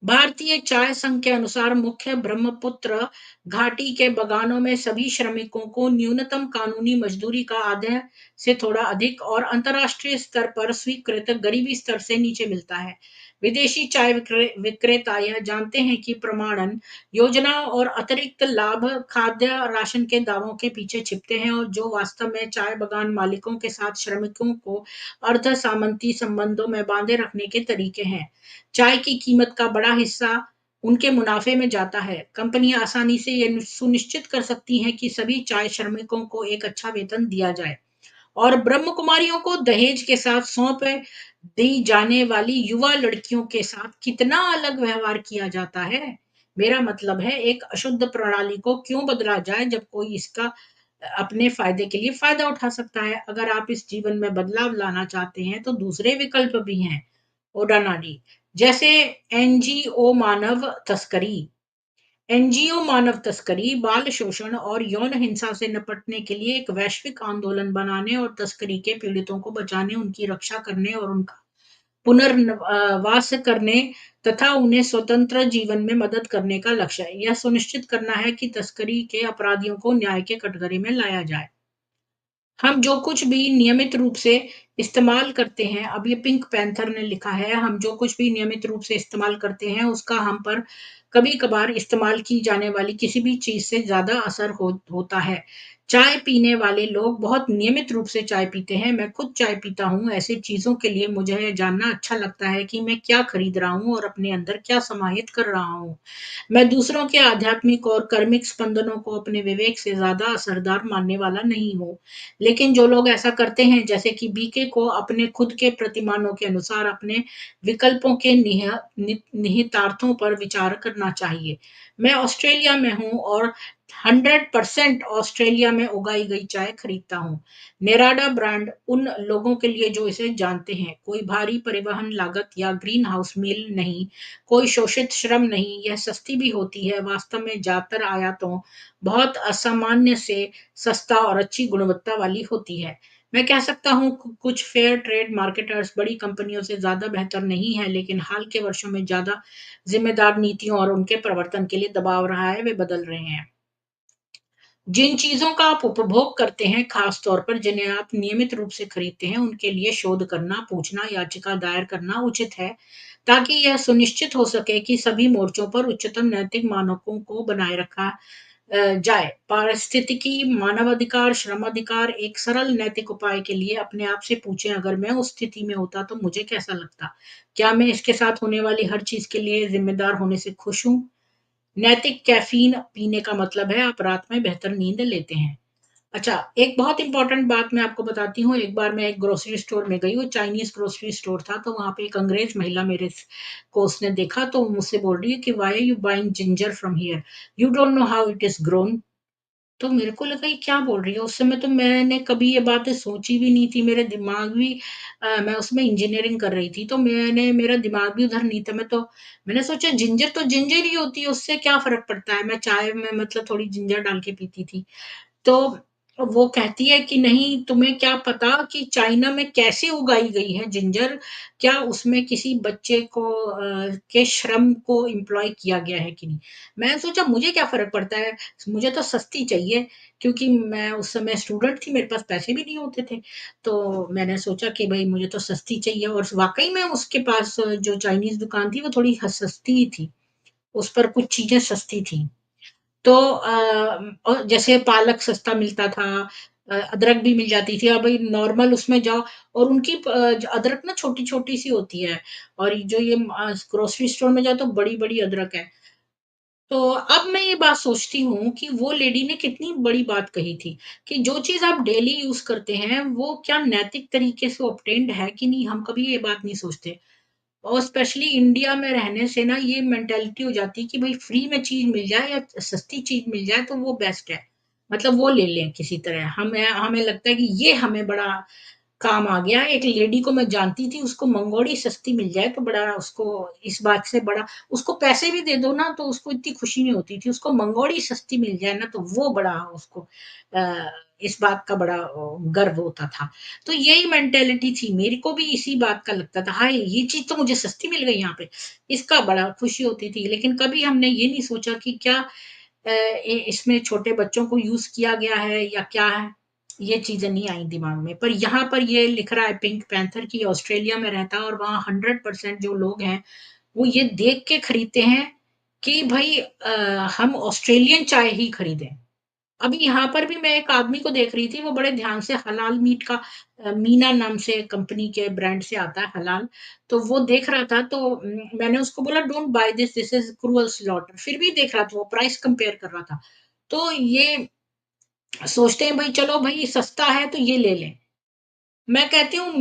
भारतीय चाय संघ के अनुसार मुख्य ब्रह्मपुत्र घाटी के बागानों में सभी श्रमिकों को न्यूनतम कानूनी मजदूरी का आधे से थोड़ा अधिक और अंतर्राष्ट्रीय स्तर पर स्वीकृत गरीबी स्तर से नीचे मिलता है। विदेशी चाय विक्रेता यह जानते हैं कि प्रमाणन योजनाओं और अतिरिक्त लाभ खाद्य राशन के दावों के पीछे छिपते हैं, और जो वास्तव में चाय बागान मालिकों के साथ श्रमिकों को अर्ध सामंती संबंधों में बांधे रखने के तरीके हैं। चाय की कीमत का बड़ा हिस्सा उनके मुनाफे में जाता है। कंपनियां आसानी से यह सुनिश्चित कर सकती हैं कि सभी चाय श्रमिकों को एक अच्छा वेतन दिया जाए, और ब्रह्म कुमारियों को दहेज के साथ सौंप दी जाने वाली युवा लड़कियों के साथ कितना अलग व्यवहार किया जाता है। मेरा मतलब है, एक अशुद्ध प्रणाली को क्यों बदला जाए जब कोई इसका अपने फायदे के लिए फायदा उठा सकता है। अगर आप इस जीवन में बदलाव लाना चाहते हैं तो दूसरे विकल्प भी हैं। ओडानाडी जैसे एनजीओ मानव तस्करी एनजीओ मानव तस्करी, बाल शोषण और यौन हिंसा से निपटने के लिए एक वैश्विक आंदोलन बनाने और तस्करी के पीड़ितों को बचाने, उनकी रक्षा करने और उनका पुनर्वास करने तथा उन्हें स्वतंत्र जीवन में मदद करने का लक्ष्य है। यह सुनिश्चित करना है कि तस्करी के अपराधियों को न्याय के कटघरे में लाया जाए। हम जो कुछ भी नियमित रूप से इस्तेमाल करते हैं, अब ये पिंक पैंथर ने लिखा है, हम जो कुछ भी नियमित रूप से इस्तेमाल करते हैं उसका हम पर कभी कभार इस्तेमाल की जाने वाली किसी भी चीज से ज्यादा असर होता है। चाय पीने वाले लोग बहुत नियमित रूप से चाय पीते हैं। मैं खुद चाय पीता हूँ। ऐसी चीजों के लिए मुझे यह जानना अच्छा लगता है कि मैं क्या खरीद रहा हूँ और अपने अंदर क्या समाहित कर रहा हूँ। मैं दूसरों के आध्यात्मिक और कर्मिक स्पंदनों को अपने विवेक से ज्यादा असरदार मानने वाला नहीं हूँ। लेकिन जो लोग ऐसा करते हैं, जैसे कि बीके को अपने खुद के प्रतिमानों के अनुसार अपने विकल्पों के निहितार्थों पर विचार करना चाहिए। मैं ऑस्ट्रेलिया में हूँ और 100% ऑस्ट्रेलिया में उगाई गई चाय खरीदता हूँ। नेराडा ब्रांड उन लोगों के लिए जो इसे जानते हैं। कोई भारी परिवहन लागत या ग्रीन हाउस मील नहीं, कोई शोषित श्रम नहीं, यह सस्ती भी होती है। वास्तव में ज्यादातर आयातों बहुत असामान्य से सस्ता और अच्छी गुणवत्ता वाली होती है। मैं कह सकता हूँ कुछ फेयर ट्रेड मार्केटर्स बड़ी कंपनियों से ज्यादा बेहतर नहीं है, लेकिन हाल के वर्षों में ज्यादा जिम्मेदार नीतियों और उनके प्रवर्तन के लिए दबाव रहा है, वे बदल रहे हैं। जिन चीजों का आप उपभोग करते हैं, खास तौर पर जिन्हें आप नियमित रूप से खरीदते हैं, उनके लिए शोध करना, पूछना, याचिका दायर करना उचित है, ताकि यह सुनिश्चित हो सके कि सभी मोर्चों पर उच्चतम नैतिक मानकों को बनाए रखा जाए। पारिस्थितिकी, मानवाधिकार, श्रम अधिकार, एक सरल नैतिक उपाय के लिए अपने आप से पूछें, अगर मैं उस स्थिति में होता तो मुझे कैसा लगता? क्या मैं इसके साथ होने वाली हर चीज के लिए जिम्मेदार होने से खुश हूँ? नैतिक कैफीन पीने का मतलब है आप रात में बेहतर नींद लेते हैं। अच्छा, एक बहुत इंपॉर्टेंट बात मैं आपको बताती हूँ। एक बार मैं एक ग्रोसरी स्टोर में गई, वो चाइनीज ग्रोसरी स्टोर था, तो वहां पे एक अंग्रेज महिला मेरे को उसने देखा, तो वो मुझसे बोल रही है कि why are you buying ginger from here, you don't know how it is grown. तो मेरे को लगा ये क्या बोल रही है। उस समय तो मैंने कभी ये बातें सोची भी नहीं थी। मेरे दिमाग भी मैं उसमें इंजीनियरिंग कर रही थी, तो मेरा दिमाग भी उधर नहीं था। मैंने सोचा जिंजर तो जिंजर ही होती है, उससे क्या फ़र्क पड़ता है? मैं चाय में मतलब थोड़ी जिंजर डाल के पीती थी। तो वो कहती है कि नहीं, तुम्हें क्या पता कि चाइना में कैसे उगाई गई है जिंजर? क्या उसमें किसी बच्चे को के श्रम को एम्प्लॉय किया गया है कि नहीं? मैंने सोचा मुझे क्या फ़र्क पड़ता है? मुझे तो सस्ती चाहिए, क्योंकि मैं उस समय स्टूडेंट थी, मेरे पास पैसे भी नहीं होते थे। तो मैंने सोचा कि भई मुझे तो सस्ती चाहिए, और वाक़ई में उसके पास जो चाइनीज़ दुकान थी वो थोड़ी सस्ती ही थी। उस पर कुछ चीज़ें सस्ती थी। तो जैसे पालक सस्ता मिलता था, अदरक भी मिल जाती थी। अब भाई नॉर्मल उसमें जाओ और उनकी अदरक ना छोटी-छोटी सी होती है और जो ये ग्रोसरी स्टोर में जाओ तो बड़ी-बड़ी अदरक है। तो अब मैं ये बात सोचती हूँ कि वो लेडी ने कितनी बड़ी बात कही थी कि जो चीज़ आप डेली यूज़ करते हैं, वो क्या नैतिक तरीके से ऑब्टेन्ड है कि नहीं, हम कभी ये बात नहीं सोचते। और स्पेशली इंडिया में रहने से ना ये मेंटालिटी हो जाती है कि भई फ्री में चीज़ मिल जाए या सस्ती चीज़ मिल जाए तो वो बेस्ट है। मतलब वो ले लें किसी तरह। हमें हमें लगता है कि ये हमें बड़ा काम आ गया। एक लेडी को मैं जानती थी, उसको मंगोड़ी सस्ती मिल जाए तो बड़ा उसको इस बात से बड़ा, उसको पैसे भी दे दो ना तो उसको इतनी खुशी नहीं होती थी। उसको मंगोड़ी सस्ती मिल जाए ना तो वो बड़ा उसको अ, इस बात का बड़ा गर्व होता था। तो यही मेंटालिटी थी, मेरे को भी इसी बात का लगता था, हाय! ये चीज़ तो मुझे सस्ती मिल गई यहाँ पे, इसका बड़ा खुशी होती थी। लेकिन कभी हमने ये नहीं सोचा कि क्या इसमें छोटे बच्चों को यूज़ किया गया है या क्या है? ये चीज़ें नहीं आई दिमाग में। पर यहाँ पर ये लिख रहा है पिंक पैंथर कि ऑस्ट्रेलिया में रहता है और वहाँ 100% जो लोग हैं, वो ये देख के खरीदते हैं कि भई हम ऑस्ट्रेलियन चाय ही खरीदें। अभी यहाँ पर भी मैं एक आदमी को देख रही थी, वो बड़े ध्यान से हलाल मीट का मीना नाम से कंपनी के ब्रांड से आता है हलाल, तो वो देख रहा था तो मैंने उसको बोला don't by this, this is cruel slaughter, फिर भी देख रहा था, वो प्राइस कंपेयर कर रहा था। तो ये सोचते हैं भई चलो भई सस्ता है तो ये ले लें। मैं कहती हूँ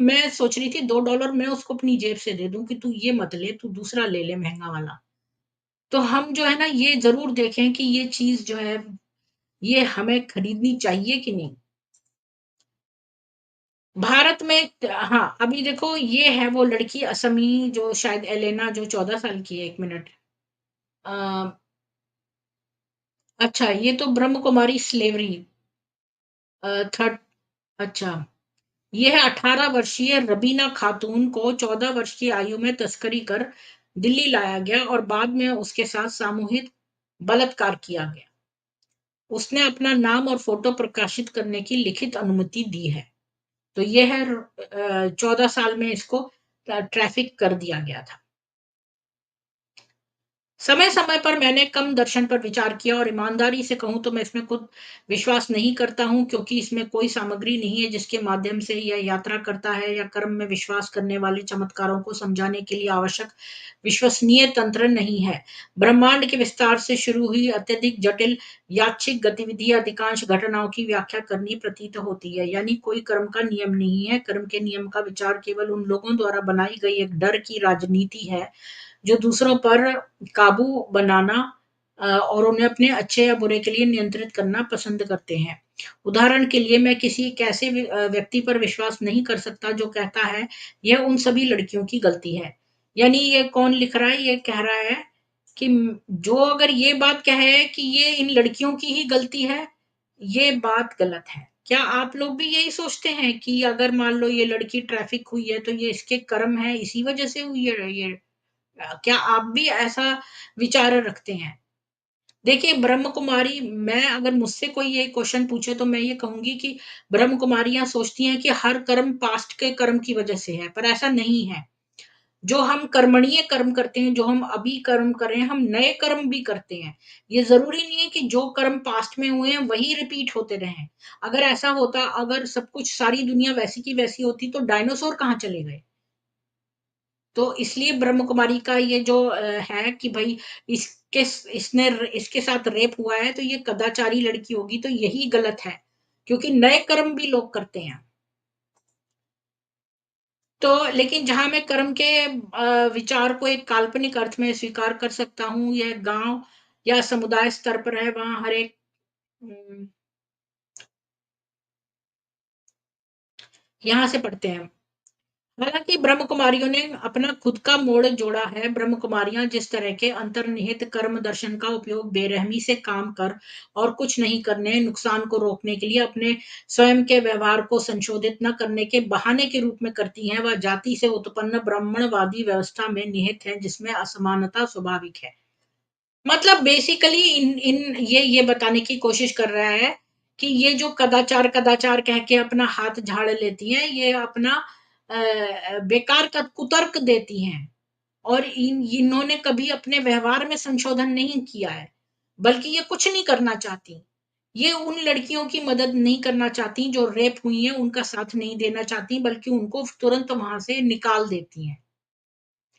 मैं सोच रही थी $2 मैं उसको अपनी जेब से दे दूँ कि तू ये मत ले, तू दूसरा ले ले महँगा वाला। तो हम जो है ना ये ज़रूर देखें कि ये चीज़ जो है ये हमें खरीदनी चाहिए कि नहीं? भारत में हाँ, अभी देखो ये है वो लड़की असमी जो शायद एलेना जो 14 साल की है, 1 मिनट। अ, अच्छा ये तो ब्रह्म कुमारी स्लेवरी थर्ड अच्छा, ये है 18 वर्षीय रबीना खातून को 14 वर्ष की आयु में तस्करी कर दिल्ली लाया गया और बाद में उसके साथ सामूहिक बलात्कार किया गया। उसने अपना नाम और फ़ोटो प्रकाशित करने की लिखित अनुमति दी है। तो ये है 14 साल में इसको ट्रैफ़िक कर दिया गया था। समय-समय पर मैंने कम दर्शन पर विचार किया और ईमानदारी से कहूँ तो मैं इसमें खुद विश्वास नहीं करता हूँ क्योंकि इसमें कोई सामग्री नहीं है जिसके माध्यम से यह यात्रा करता है या कर्म में विश्वास करने वाले चमत्कारों को समझाने के लिए आवश्यक विश्वसनीय तंत्र नहीं है। ब्रह्मांड के विस्तार से शुरू हुई अत्यधिक जटिल यादृच्छिक गतिविधि अधिकांश घटनाओं की व्याख्या करनी प्रतीत होती है। यानी कोई कर्म का नियम नहीं है। कर्म के नियम का विचार केवल उन लोगों द्वारा बनाई गई एक डर की राजनीति है जो दूसरों पर काबू बनाना और उन्हें अपने अच्छे या बुरे के लिए नियंत्रित करना पसंद करते हैं। उदाहरण के लिए मैं किसी एक ऐसे व्यक्ति पर विश्वास नहीं कर सकता जो कहता है, यह उन सभी लड़कियों की गलती है। यानी ये कौन लिख रहा है? ये कह रहा है कि जो अगर ये बात कहे कि ये इन लड़कियों की ही गलती है, ये बात गलत है। क्या आप लोग भी यही सोचते हैं कि अगर मान लो ये लड़की ट्रैफिक हुई है, तो ये इसके कर्म है, इसी वजह से हुई है ये क्या आप भी ऐसा विचार रखते हैं? देखिए ब्रह्म कुमारी मैं अगर मुझसे कोई ये क्वेश्चन पूछे तो मैं ये कहूँगी कि ब्रह्म कुमारियाँ सोचती हैं कि हर कर्म पास्ट के कर्म की वजह से है, पर ऐसा नहीं है। जो हम कर्मणीय कर्म करते हैं, जो हम अभी कर्म कर रहे हैं, हम नए कर्म भी करते हैं। ये ज़रूरी नहीं है कि जो कर्म पास्ट में हुए हैं वही रिपीट होते रहें। अगर ऐसा होता, अगर सब कुछ सारी दुनिया वैसी की वैसी होती तो डायनासोर कहाँ चले गए? तो इसलिए ब्रह्म कुमारी का ये जो है कि भई इसके इसने इसके साथ रेप हुआ है तो ये कदाचारी लड़की होगी तो यही गलत है, क्योंकि नए कर्म भी लोग करते हैं। तो लेकिन जहाँ मैं कर्म के विचार को एक काल्पनिक अर्थ में स्वीकार कर सकता हूँ, यह गाँव या समुदाय स्तर पर है, वहाँ हर एक उम, यहाँ से पढ़ते हैं। हालाँकि ब्रह्म कुमारियों ने अपना खुद का मोड़ जोड़ा है। ब्रह्म कुमारियाँ जिस तरह के अंतर्निहित कर्म दर्शन का उपयोग बेरहमी से काम कर और कुछ नहीं करने, नुकसान को रोकने के लिए अपने स्वयं के व्यवहार को संशोधित न करने के बहाने के रूप में करती हैं, वह जाति से उत्पन्न ब्राह्मणवादी व्यवस्था में निहित है, जिसमें असमानता स्वाभाविक है। मतलब बेसिकली इन इन ये बताने की कोशिश कर रहा है कि ये जो कदाचार कदाचार कह के अपना हाथ झाड़ लेती हैं, ये अपना बेकार का कुतर्क देती हैं और इन्होंने कभी अपने व्यवहार में संशोधन नहीं किया है, बल्कि ये कुछ नहीं करना चाहती। ये उन लड़कियों की मदद नहीं करना चाहती जो रेप हुई हैं, उनका साथ नहीं देना चाहती, बल्कि उनको तुरंत वहां से निकाल देती हैं,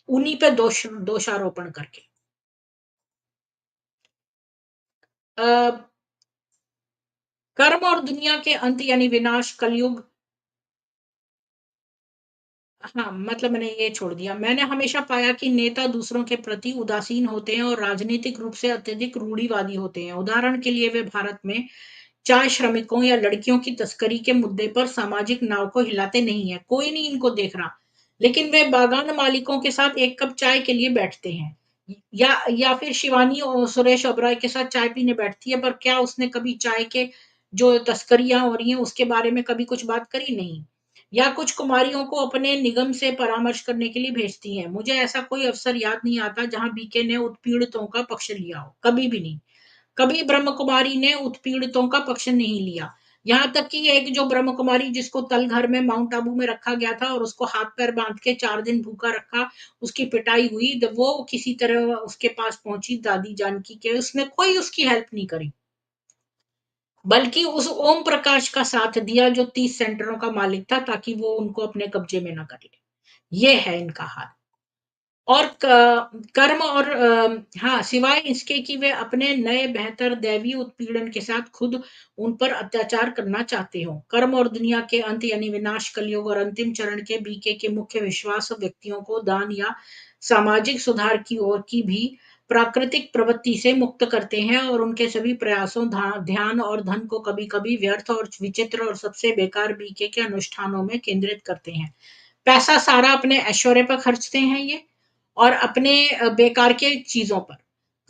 उन्हीं पे दोषारोपण करके। अ, कर्म और दुनिया के अंत यानी विनाश, कलयुग। हाँ, मतलब मैंने ये छोड़ दिया। मैंने हमेशा पाया कि नेता दूसरों के प्रति उदासीन होते हैं और राजनीतिक रूप से अत्यधिक रूढ़िवादी होते हैं। उदाहरण के लिए वे भारत में चाय श्रमिकों या लड़कियों की तस्करी के मुद्दे पर सामाजिक नाव को हिलाते नहीं है, कोई नहीं इनको देख रहा, लेकिन वे बागान मालिकों के साथ एक कप चाय के लिए बैठते हैं, या फिर शिवानी और सुरेश ओबराय के साथ चाय पीने बैठती है, पर क्या उसने कभी चाय के जो तस्करियां हो रही हैं उसके बारे में कभी कुछ बात करी? नहीं। या कुछ कुमारियों को अपने निगम से परामर्श करने के लिए भेजती हैं। मुझे ऐसा कोई अवसर याद नहीं आता जहां बीके ने उत्पीड़ितों का पक्ष लिया हो, कभी भी नहीं। कभी ब्रह्म कुमारी ने उत्पीड़ितों का पक्ष नहीं लिया। यहाँ तक कि एक जो ब्रह्म कुमारी जिसको तलघर में माउंट आबू में रखा गया था और उसको हाथ पैर बांध के 4 दिन भूखा रखा, उसकी पिटाई हुई, वो किसी तरह उसके पास पहुंची दादी जानकी के, उसने कोई उसकी हेल्प नहीं करी, बल्कि उस ओम प्रकाश का साथ दिया जो 30 सेंटरों का मालिक था, ताकि वो उनको अपने कब्जे में ना कर ले। ये है इनका हाल। और कर्म और हाँ, सिवाय इसके कि वे अपने नए बेहतर दैवी उत्पीड़न के साथ खुद उन पर अत्याचार करना चाहते हो। कर्म और दुनिया के अंत यानी विनाश, कलयुग और अंतिम चरण के बीके के मुख्य विश्वास व्यक्तियों को दान या सामाजिक सुधार की ओर की भी प्राकृतिक प्रवृत्ति से मुक्त करते हैं और उनके सभी प्रयासों, ध्यान और धन को कभी कभी व्यर्थ और विचित्र और सबसे बेकार बीके के अनुष्ठानों में केंद्रित करते हैं। पैसा सारा अपने ऐश्वर्य पर खर्चते हैं ये, और अपने बेकार के चीजों पर।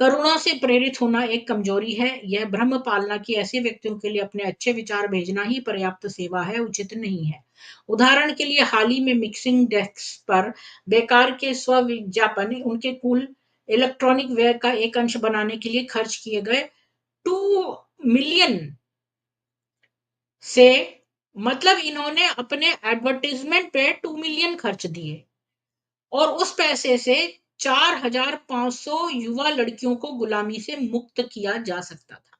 करुणा से प्रेरित होना एक कमजोरी है। यह भ्रम पालना कि ऐसे व्यक्तियों के लिए अपने अच्छे विचार भेजना ही पर्याप्त सेवा है, उचित नहीं है। उदाहरण के लिए हाल ही में मिक्सिंग डेस्क पर बेकार के स्व विज्ञापन उनके कुल इलेक्ट्रॉनिक व्यय का एक अंश बनाने के लिए खर्च किए गए 2 मिलियन से, मतलब इन्होंने अपने एडवर्टीजमेंट पे 2 मिलियन खर्च दिए और उस पैसे से 4,500 युवा लड़कियों को गुलामी से मुक्त किया जा सकता था,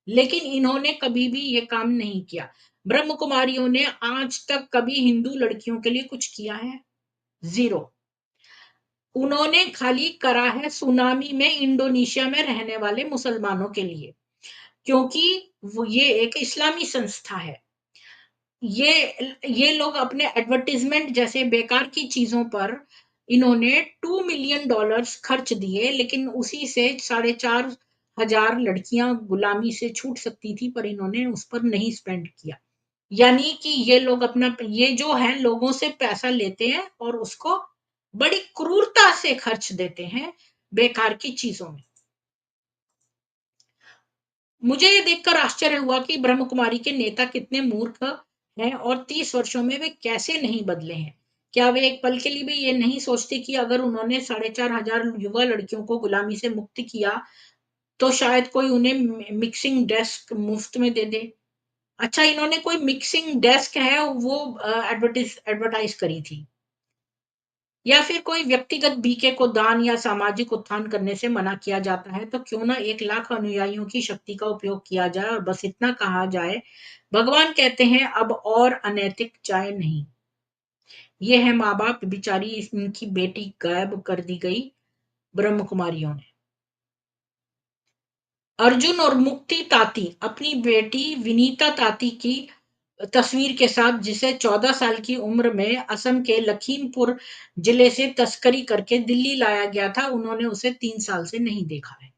लेकिन इन्होंने कभी भी ये काम नहीं किया। ब्रह्म कुमारियों ने आज तक कभी हिंदू लड़कियों के लिए कुछ किया है? जीरो। उन्होंने खाली करा है सुनामी में इंडोनेशिया में रहने वाले मुसलमानों के लिए, क्योंकि वो ये एक इस्लामी संस्था है। ये लोग अपने एडवर्टीजमेंट जैसे बेकार की चीजों पर इन्होंने $2 मिलियन खर्च दिए, लेकिन उसी से 4,500 लड़कियां गुलामी से छूट सकती थी, पर इन्होंने उस पर नहीं स्पेंड किया। यानी कि ये लोग अपना ये जो है लोगों से पैसा लेते हैं और उसको बड़ी क्रूरता से खर्च देते हैं बेकार की चीजों में। मुझे ये देखकर आश्चर्य हुआ कि ब्रह्म कुमारी के नेता कितने मूर्ख हैं और 30 वर्षों में वे कैसे नहीं बदले हैं। क्या वे एक पल के लिए भी ये नहीं सोचते कि अगर उन्होंने 4,500 युवा लड़कियों को गुलामी से मुक्त किया तो शायद कोई उन्हें मिक्सिंग डेस्क मुफ्त में दे दे? अच्छा, इन्होंने कोई मिक्सिंग डेस्क है वो एडवर्टाइज करी थी, या फिर कोई व्यक्तिगत बीके को दान या सामाजिक उत्थान करने से मना किया जाता है तो क्यों ना 1 लाख अनुयायियों की शक्ति का उपयोग किया जाए और बस इतना कहा जाए, भगवान कहते हैं अब और अनैतिक चाय नहीं। ये है माँ बाप बिचारी, इनकी बेटी गायब कर दी गई ब्रह्म कुमारियों ने। अर्जुन और मुक्ति ताती अपनी बेटी विनीता ताती की तस्वीर के साथ, जिसे 14 साल की उम्र में असम के लखीमपुर जिले से तस्करी करके दिल्ली लाया गया था, उन्होंने उसे 3 साल से नहीं देखा है।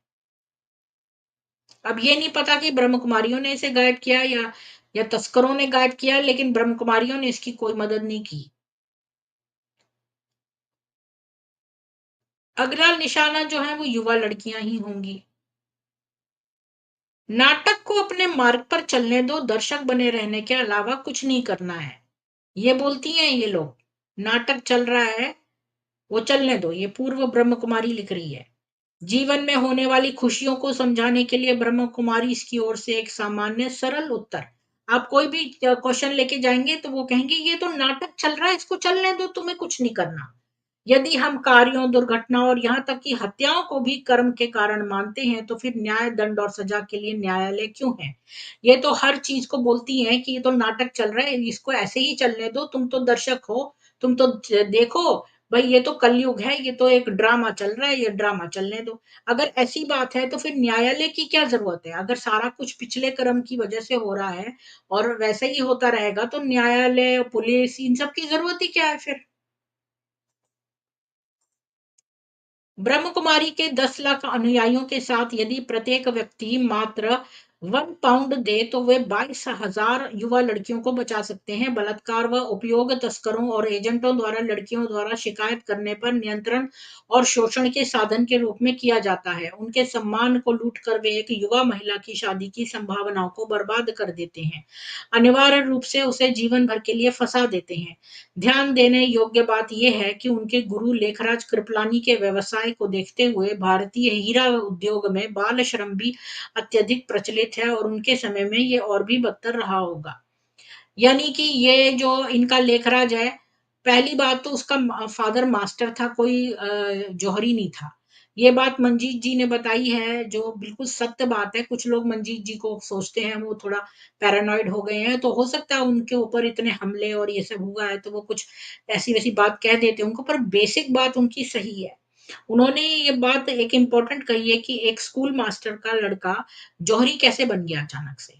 अब ये नहीं पता कि ब्रह्म कुमारियों ने इसे गायब किया या तस्करों ने गायब किया, लेकिन ब्रह्म कुमारियों ने इसकी कोई मदद नहीं की। अगला निशाना जो है वो युवा लड़कियां ही होंगी। नाटक को अपने मार्ग पर चलने दो, दर्शक बने रहने के अलावा कुछ नहीं करना है, ये बोलती हैं ये लोग। नाटक चल रहा है, वो चलने दो, ये पूर्व ब्रह्म कुमारी लिख रही है। जीवन में होने वाली खुशियों को समझाने के लिए ब्रह्म कुमारी इसकी ओर से एक सामान्य सरल उत्तर। आप कोई भी क्वेश्चन लेके जाएंगे तो वो कहेंगे ये तो नाटक चल रहा है, इसको चलने दो, तुम्हें कुछ नहीं करना। यदि हम कार्यों, दुर्घटना और यहाँ तक कि हत्याओं को भी कर्म के कारण मानते हैं, तो फिर न्याय, दंड और सजा के लिए न्यायालय क्यों है? ये तो हर चीज़ को बोलती हैं कि ये तो नाटक चल रहा है, इसको ऐसे ही चलने दो, तुम तो दर्शक हो, तुम तो देखो, भाई ये तो कलयुग है, ये तो एक ड्रामा चल रहा है, ये ड्रामा चलने दो। अगर ऐसी बात है, तो फिर न्यायालय की क्या ज़रूरत है? अगर सारा कुछ पिछले कर्म की वजह से हो रहा है और वैसे ही होता रहेगा, तो न्यायालय, पुलिस इन सब की ज़रूरत ही क्या है फिर? ब्रह्म कुमारी के 10 लाख अनुयायियों के साथ यदि प्रत्येक व्यक्ति मात्र 1 पाउंड दे तो वे 22,000 युवा लड़कियों को बचा सकते हैं। बलात्कार व उपयोग तस्करों और एजेंटों द्वारा लड़कियों द्वारा शिकायत करने पर नियंत्रण और शोषण के साधन के रूप में किया जाता है। उनके सम्मान को लूटकर वे एक युवा महिला की शादी की संभावनाओं को बर्बाद कर देते हैं। अनिवार्य रूप से उसे जीवन भर के लिए फंसा देते हैं। ध्यान देने योग्य बात यह है कि उनके गुरु लेखराज कृपलानी के व्यवसाय को देखते हुए भारतीय हीरा उद्योग में बाल श्रम भी अत्यधिक प्रचलित है और उनके समय में ये और भी बदतर रहा होगा। यानी कि ये जो इनका लेखराज है, पहली बात तो उसका फादर मास्टर था, कोई जौहरी नहीं था। ये बात मंजीत जी ने बताई है, जो बिल्कुल सत्य बात है। कुछ लोग मंजीत जी को सोचते हैं वो थोड़ा पैरानॉइड हो गए हैं, तो हो सकता है उनके ऊपर इतने हमले और ये सब हुआ है, तो वो कुछ ऐसी-वैसी बात कह देते होंगे, पर बेसिक बात उनकी सही है। उन्होंने ये बात एक इम्पोर्टेंट कही है कि एक स्कूल मास्टर का लड़का जौहरी कैसे बन गया अचानक से?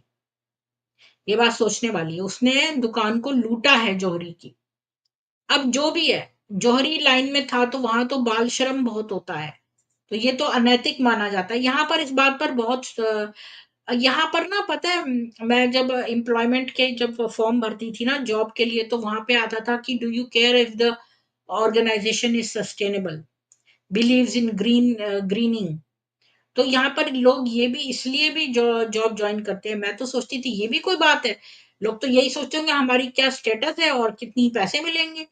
ये बात सोचने वाली है। उसने दुकान को लूटा है जौहरी की। अब जो भी है, जौहरी लाइन में था तो वहाँ तो बाल श्रम बहुत होता है। तो ये तो अनैतिक माना जाता है। यहाँ पर इस बात पर बहुत यहाँ पर ना पता है मैं जब एम्प्लॉयमेंट के जब फॉर्म भरती थी ना जॉब के लिए तो वहाँ पे आता था कि do you care if the organisation is sustainable, believes in greening. तो यहाँ पर लोग ये भी इसलिए भी जॉब ज्वाइन करते हैं। मैं तो सोचती थी ये भी कोई बात है। लोग तो यही सोचते होंगे हमारी क्या स्टेटस है और कितनी पैसे मिलेंगे।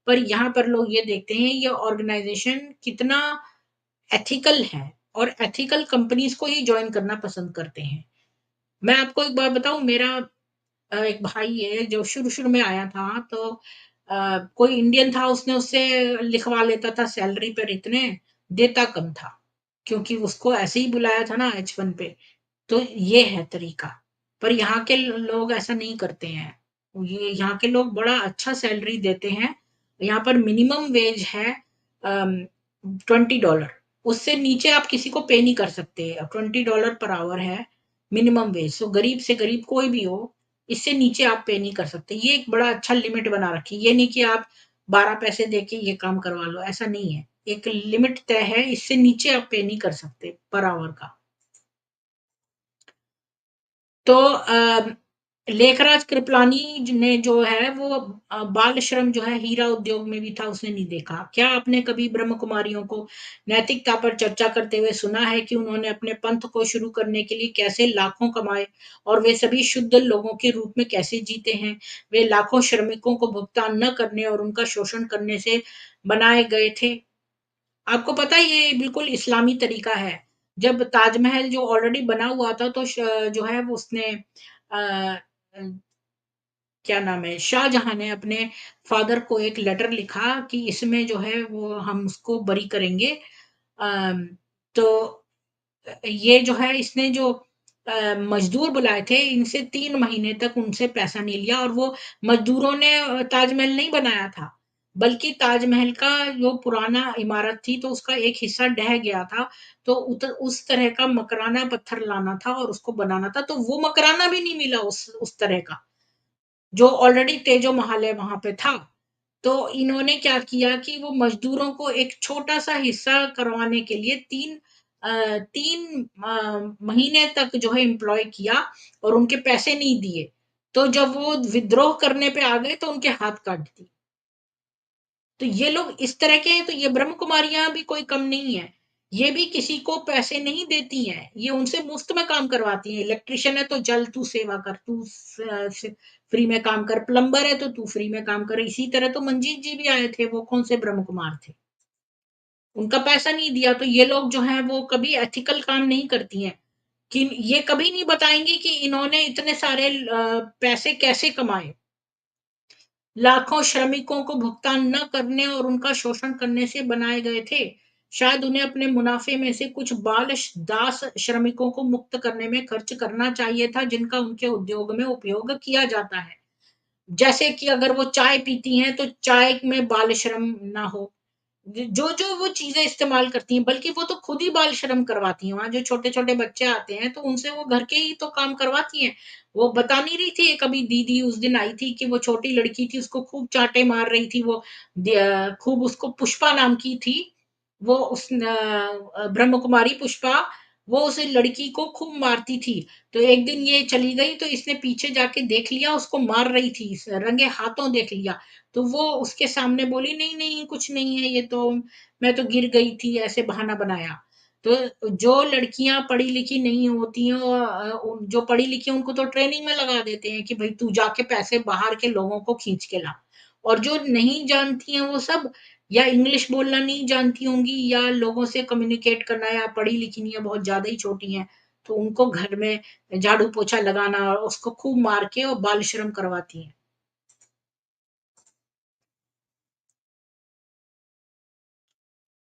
पर यहाँ पर लोग ये देखते हैं ये ऑर्गेनाइजेशन कितना एथिकल है और एथिकल कंपनीज को ही ज्वाइन करना पसंद करते हैं। मैं आपको एक बात बताऊं, मेरा एक भाई है जो शुरू-शुरू में आया था तो कोई इंडियन था उसने उससे लिखवा लेता था सैलरी पर इतने, देता कम था। क्योंकि उसको ऐसे ही बुलाया था ना H1 पे, तो ये है तरीका। पर यहाँ के लोग ऐसा नहीं करते हैं। ये यहाँ के लोग बड़ा अच्छा सैलरी देते हैं। यहाँ पर मिनिमम वेज है $20, उससे नीचे आप किसी को पे नहीं कर सकते। $20 पर आवर है मिनिमम वेज। सो गरीब से गरीब कोई भी हो, इससे नीचे आप पे नहीं कर सकते। ये एक बड़ा अच्छा लिमिट बना रखी है। ये नहीं कि आप 12 पैसे देके ये काम करवा लो, ऐसा नहीं है। एक लिमिट तय है, इससे नीचे आप पे नहीं कर सकते पर आवर का। तो लेखराज कृपलानी ने जो है वो बाल श्रम जो है हीरा उद्योग में भी था, उसने नहीं देखा। क्या आपने कभी ब्रह्म कुमारियों को नैतिकता पर चर्चा करते हुए सुना है कि उन्होंने अपने पंथ को शुरू करने के लिए कैसे लाखों कमाए और वे सभी शुद्ध लोगों के रूप में कैसे जीते हैं? वे लाखों श्रमिकों को भुगतान न करने और उनका शोषण करने से बनाए गए थे। आपको पता है ये बिल्कुल इस्लामी तरीका है। जब ताजमहल जो ऑलरेडी बना हुआ था तो जो है वो उसने अ, क्या नाम है शाहजहां ने अपने फादर को एक लेटर लिखा कि इसमें जो है वो हम उसको बरी करेंगे। अम, तो ये जो है इसने जो मजदूर बुलाए थे इनसे 3 महीने तक उनसे पैसा नहीं लिया और वो मजदूरों ने ताजमहल नहीं बनाया था, बल्कि ताजमहल का जो पुराना इमारत थी तो उसका एक हिस्सा ढह गया था। तो उस तरह का मकराना पत्थर लाना था और उसको बनाना था, तो वो मकराना भी नहीं मिला उस तरह का जो ऑलरेडी तेजो महल है वहां पे था। तो इन्होंने क्या किया कि वो मजदूरों को एक छोटा-सा हिस्सा करवाने के लिए 3 महीने तक जो है एम्प्लॉय किया और उनके पैसे नहीं दिए। तो जब वो विद्रोह करने पे आ गए तो उनके हाथ काट दिए। तो ये लोग इस तरह के हैं, तो ये ब्रह्म कुमारियाँ भी कोई कम नहीं है। ये भी किसी को पैसे नहीं देती हैं, ये उनसे मुफ्त में काम करवाती हैं। इलेक्ट्रिशियन है तो चल तू सेवा कर, तू फ्री में काम कर, प्लम्बर है तो तू फ्री में काम कर। इसी तरह तो मंजीत जी भी आए थे, वो कौन से ब्रह्म कुमार थे। उनका पैसा नहीं दिया तो ये लोग जो हैं वो कभी एथिकल काम नहीं करती हैं। कि ये कभी नहीं बताएंगी कि इन्होंने इतने सारे पैसे कैसे कमाए। लाखों श्रमिकों को भुगतान न करने और उनका शोषण करने से बनाए गए थे। शायद उन्हें अपने मुनाफे में से कुछ बाल दास श्रमिकों को मुक्त करने में खर्च करना चाहिए था, जिनका उनके उद्योग में उपयोग किया जाता है। जैसे कि अगर वो चाय पीती हैं तो चाय में बाल श्रम ना हो। जो जो वो चीजें इस्तेमाल करती हैं, बल्कि वो तो खुद ही बाल श्रम करवाती हैं। वहां जो छोटे छोटे बच्चे आते हैं तो उनसे वो घर के ही तो काम करवाती हैं। वो बता नहीं रही थी, एक अभी दीदी उस दिन आई थी कि वो छोटी लड़की थी, उसको खूब चांटे मार रही थी वो। खूब उसको पुष्पा नाम की थी वो, उस ब्रह्म कुमारी पुष्पा। वो उस लड़की को खूब मारती थी। तो एक दिन ये चली गई तो इसने पीछे जाके देख लिया, उसको मार रही थी, रंगे हाथों देख लिया। तो वो उसके सामने बोली, नहीं नहीं कुछ नहीं है, ये तो मैं तो गिर गई थी, ऐसे बहाना बनाया। तो जो लड़कियां पढ़ी लिखी नहीं होती हैं, जो पढ़ी लिखी हैं, उनको तो ट्रेनिंग में लगा देते हैं कि भाई तू जाके पैसे बाहर के लोगों को खींच के ला। और जो नहीं जानती हैं वो सब, या इंग्लिश बोलना नहीं जानती होंगी, या लोगों से कम्युनिकेट करना, या पढ़ी लिखी नहीं है, बहुत ज्यादा ही छोटी हैं, तो उनको घर में झाड़ू पोछा लगाना और उसको खूब मार के और बाल श्रम करवाती हैं।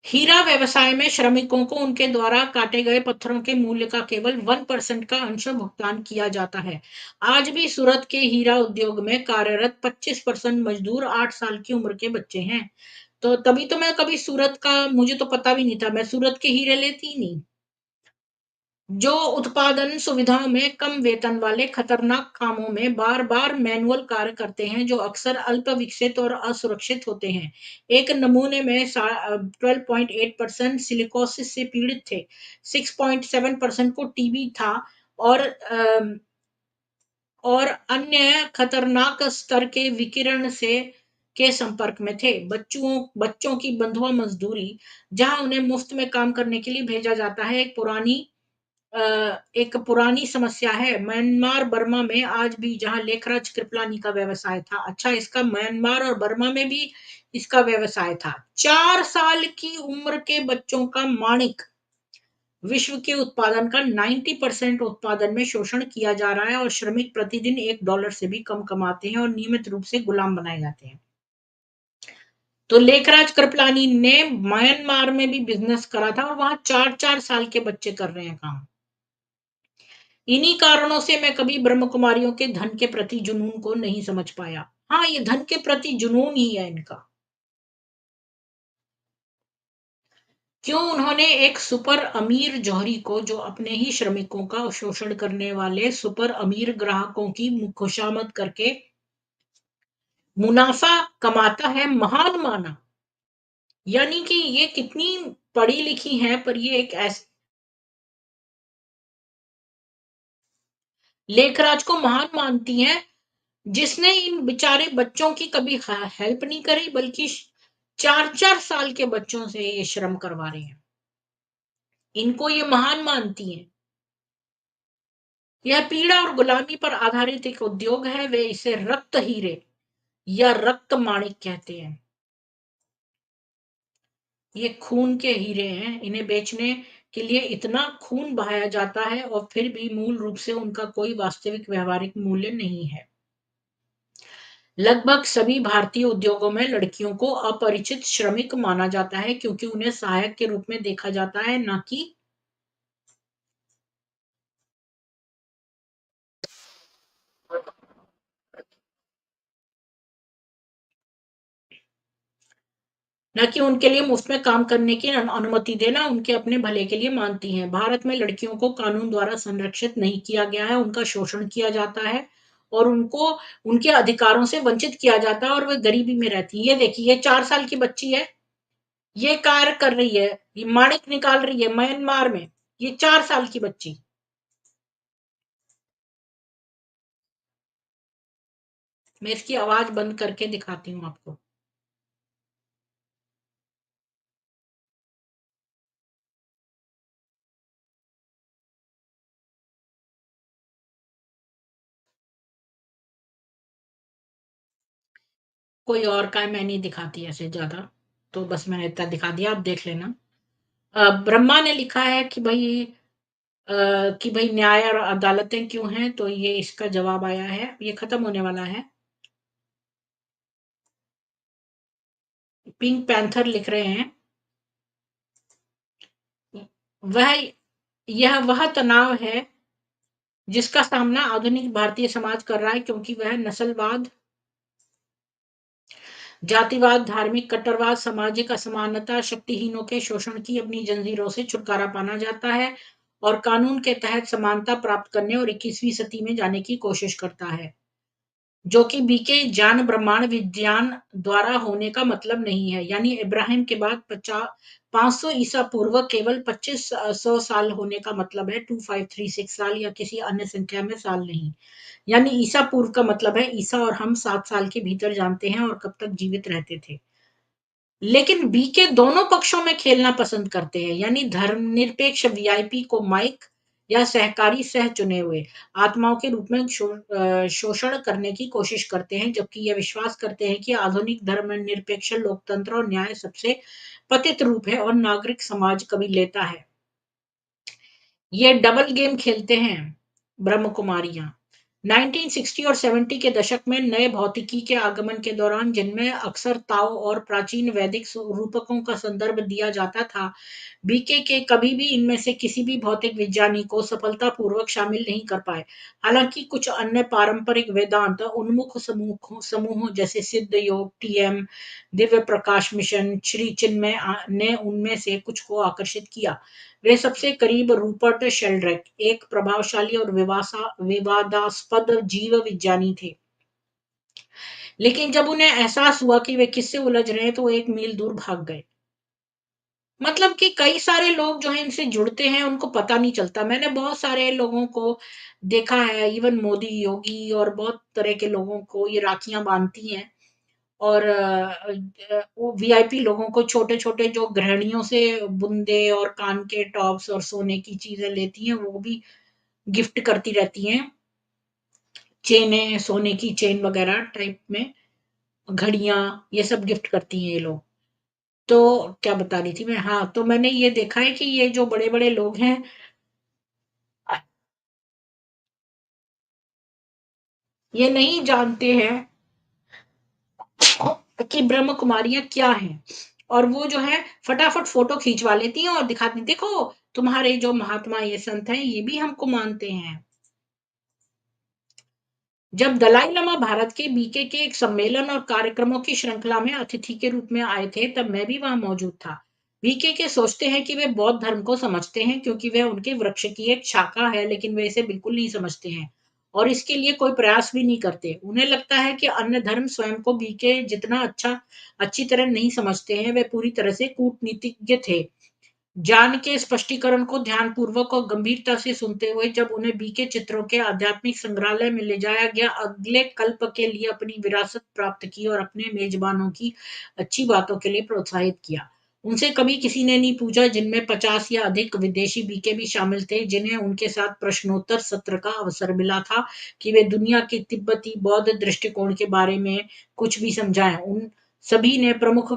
हीरा व्यवसाय में श्रमिकों को उनके द्वारा काटे गए पत्थरों के मूल्य का केवल 1% का अंश भुगतान किया जाता है। आज भी सूरत के हीरा उद्योग में कार्यरत 25% मजदूर 8 साल की उम्र के बच्चे हैं। तो तभी तो मैं कभी सूरत का मुझे तो पता भी नहीं था, मैं सूरत के हीरे लेती ही नहीं। जो उत्पादन सुविधाओं में कम वेतन वाले खतरनाक कामों में बार बार मैनुअल कार्य करते हैं, जो अक्सर अल्प विकसित और असुरक्षित होते हैं। एक नमूने में 12.8% सिलिकोसिस से पीड़ित थे, 6.7% को टीबी था, और अन्य खतरनाक स्तर के विकिरण से के संपर्क में थे। बच्चों की बंधुआ मजदूरी, जहां उन्हें मुफ्त में काम करने के लिए भेजा जाता है, एक पुरानी समस्या है। म्यांमार बर्मा में आज भी, जहां लेखराज कृपलानी का व्यवसाय था, अच्छा इसका म्यांमार और बर्मा में भी इसका व्यवसाय था। 4 साल की उम्र के बच्चों का माणिक विश्व के उत्पादन का 90% उत्पादन में शोषण किया जा रहा है, और श्रमिक प्रतिदिन $1 से भी कम कमाते हैं और नियमित रूप से गुलाम बनाए जाते हैं। तो लेखराज कृपलानी ने म्यांमार में भी बिजनेस करा था, और वहां 4-4 साल के बच्चे कर रहे हैं काम। इन्हीं कारणों से मैं कभी ब्रह्म कुमारियों के धन के प्रति जुनून को नहीं समझ पाया। हाँ, ये धन के प्रति जुनून ही है इनका। क्यों उन्होंने एक सुपर अमीर जौहरी को, जो अपने ही श्रमिकों का शोषण करने वाले सुपर अमीर ग्राहकों की खुशामद करके मुनाफा कमाता है, महान माना। यानी कि ये कितनी पढ़ी लिखी हैं, पर ये एक ऐसे लेखराज को महान मानती हैं, जिसने इन बेचारे बच्चों की कभी हेल्प नहीं करी, बल्कि 4-4 साल के बच्चों से ये श्रम करवा रहे हैं। इनको ये महान मानती हैं। यह पीड़ा और गुलामी पर आधारित एक उद्योग है। वे इसे रक्त हीरे या रक्त माणिक कहते हैं। ये खून के हीरे हैं। इन्हें बेचने के लिए इतना खून बहाया जाता है, और फिर भी मूल रूप से उनका कोई वास्तविक व्यवहारिक मूल्य नहीं है। लगभग सभी भारतीय उद्योगों में लड़कियों को अपरिचित श्रमिक माना जाता है, क्योंकि उन्हें सहायक के रूप में देखा जाता है, न कि उनके लिए मुफ्त में काम करने की अनुमति देना उनके अपने भले के लिए मानती हैं। भारत में लड़कियों को कानून द्वारा संरक्षित नहीं किया गया है, उनका शोषण किया जाता है, और उनको उनके अधिकारों से वंचित किया जाता है, और वे गरीबी में रहती है। ये देखिए, ये 4 साल की बच्ची है, ये कार्य कर रही है, ये माणिक निकाल रही है म्यांमार में। ये 4 साल की बच्ची। मैं इसकी आवाज बंद करके दिखाती हूँ आपको। कोई और का मैं नहीं दिखाती ऐसे ज्यादा, तो बस मैंने इतना दिखा दिया, आप देख लेना। ब्रह्मा ने लिखा है कि भाई न्याय और अदालतें क्यों हैं, तो ये इसका जवाब आया है, ये खत्म होने वाला है। पिंक पैंथर लिख रहे हैं, वह यह वह तनाव है जिसका सामना आधुनिक भारतीय समाज कर रहा है, क्योंकि वह नस्लवाद, जातिवाद, धार्मिक कट्टरवाद, सामाजिक असमानता, शक्तिहीनों के शोषण की अपनी जंजीरों से छुटकारा पाना चाहता है और कानून के तहत समानता प्राप्त करने और 21वीं सदी में जाने की कोशिश करता है, जो कि बीके ज्ञान ब्रह्मांड विज्ञान द्वारा होने का मतलब नहीं है। यानी इब्राहिम के बाद 500 ईसा पूर्व केवल 2500 साल होने का मतलब है, 2536 साल या किसी अन्य संख्या में साल नहीं। यानी ईसा पूर्व का मतलब है ईसा और हम 7 साल के भीतर जानते हैं और कब तक जीवित रहते थे। लेकिन बी के दोनों पक्षों में खेलना पसंद करते हैं, यानी धर्मनिरपेक्ष वीआईपी को माइक या सहकारी सह चुने हुए आत्माओं के रूप में शोषण करने की कोशिश करते हैं, जबकि यह विश्वास करते हैं कि आधुनिक धर्मनिरपेक्ष लोकतंत्र और न्याय सबसे पतित रूप है और नागरिक समाज कभी लेता है। ये डबल गेम खेलते हैं ब्रह्म कुमारियां। 1960 और 70 के दशक में नए भौतिकी के आगमन के दौरान, जिनमें अक्सर ताओ और प्राचीन वैदिक रूपकों का संदर्भ दिया जाता था, बीके के कभी भी इनमें से किसी भी भौतिक विज्ञानी को सफलतापूर्वक शामिल नहीं कर पाए। हालांकि कुछ अन्य पारंपरिक वेदांत उन्मुख समूहों जैसे सिद्ध योग, टीएम, दिव्य प्रकाश मिशन, श्री चिन्मय ने उनमें से कुछ को आकर्षित किया। वे सबसे करीब रूपर्ट शेल्ड्रैक, एक प्रभावशाली और विवादास्पद जीव विज्ञानी थे। लेकिन जब उन्हें एहसास हुआ कि वे किससे उलझ रहे हैं, तो वो एक मील दूर भाग गए। मतलब कि कई सारे लोग जो हैं इनसे जुड़ते हैं, उनको पता नहीं चलता। मैंने बहुत सारे लोगों को देखा है, इवन मोदी, योगी और बहुत तरह के लोगों को ये राखियां बांधती हैं, और वो वीआईपी लोगों को छोटे-छोटे जो गृहिणियों से बुंदे और कान के टॉप्स और सोने की चीजें लेती हैं, वो भी गिफ्ट करती रहती हैं। चेनें, सोने की चेन वगैरह टाइप में, घड़ियां, ये सब गिफ्ट करती हैं ये लोग। तो क्या बता रही थी मैं? हाँ, तो मैंने ये देखा है कि ये जो बड़े-बड़े लोग हैं, ये नहीं जानते हैं कि ब्रह्म कुमारियां क्या हैं, और वो जो है फटाफट फोटो खींचवा लेती हैं और दिखाती, देखो तुम्हारे जो महात्मा ये संत हैं, ये भी हमको मानते हैं। जब दलाई लामा भारत के बीके के एक सम्मेलन और कार्यक्रमों की श्रृंखला में अतिथि के रूप में आए थे, तब मैं भी वहां मौजूद था। बीके के सोचते हैं कि वे बौद्ध धर्म को समझते हैं, क्योंकि वह उनके वृक्ष की एक शाखा है, लेकिन वे इसे बिल्कुल नहीं समझते हैं और इसके लिए कोई प्रयास भी नहीं करते। उन्हें लगता है कि अन्य धर्म स्वयं को बीके जितना अच्छी तरह नहीं समझते हैं। वे पूरी तरह से कूटनीतिज्ञ थे। ज्ञान के स्पष्टीकरण को ध्यानपूर्वक और गंभीरता से सुनते हुए, जब उन्हें बीके चित्रों के आध्यात्मिक संग्रहालय में ले जाया गया, अगले कल्प के लिए अपनी विरासत प्राप्त की और अपने मेजबानों की अच्छी बातों के लिए प्रोत्साहित किया। उनसे कभी किसी ने नहीं पूछा, जिनमें 50 या अधिक विदेशी बीके भी शामिल थे, जिन्हें उनके साथ प्रश्नोत्तर सत्र का अवसर मिला था कि वे दुनिया के तिब्बती बौद्ध दृष्टिकोण के बारे में कुछ भी समझाएं। उन सभी ने प्रमुख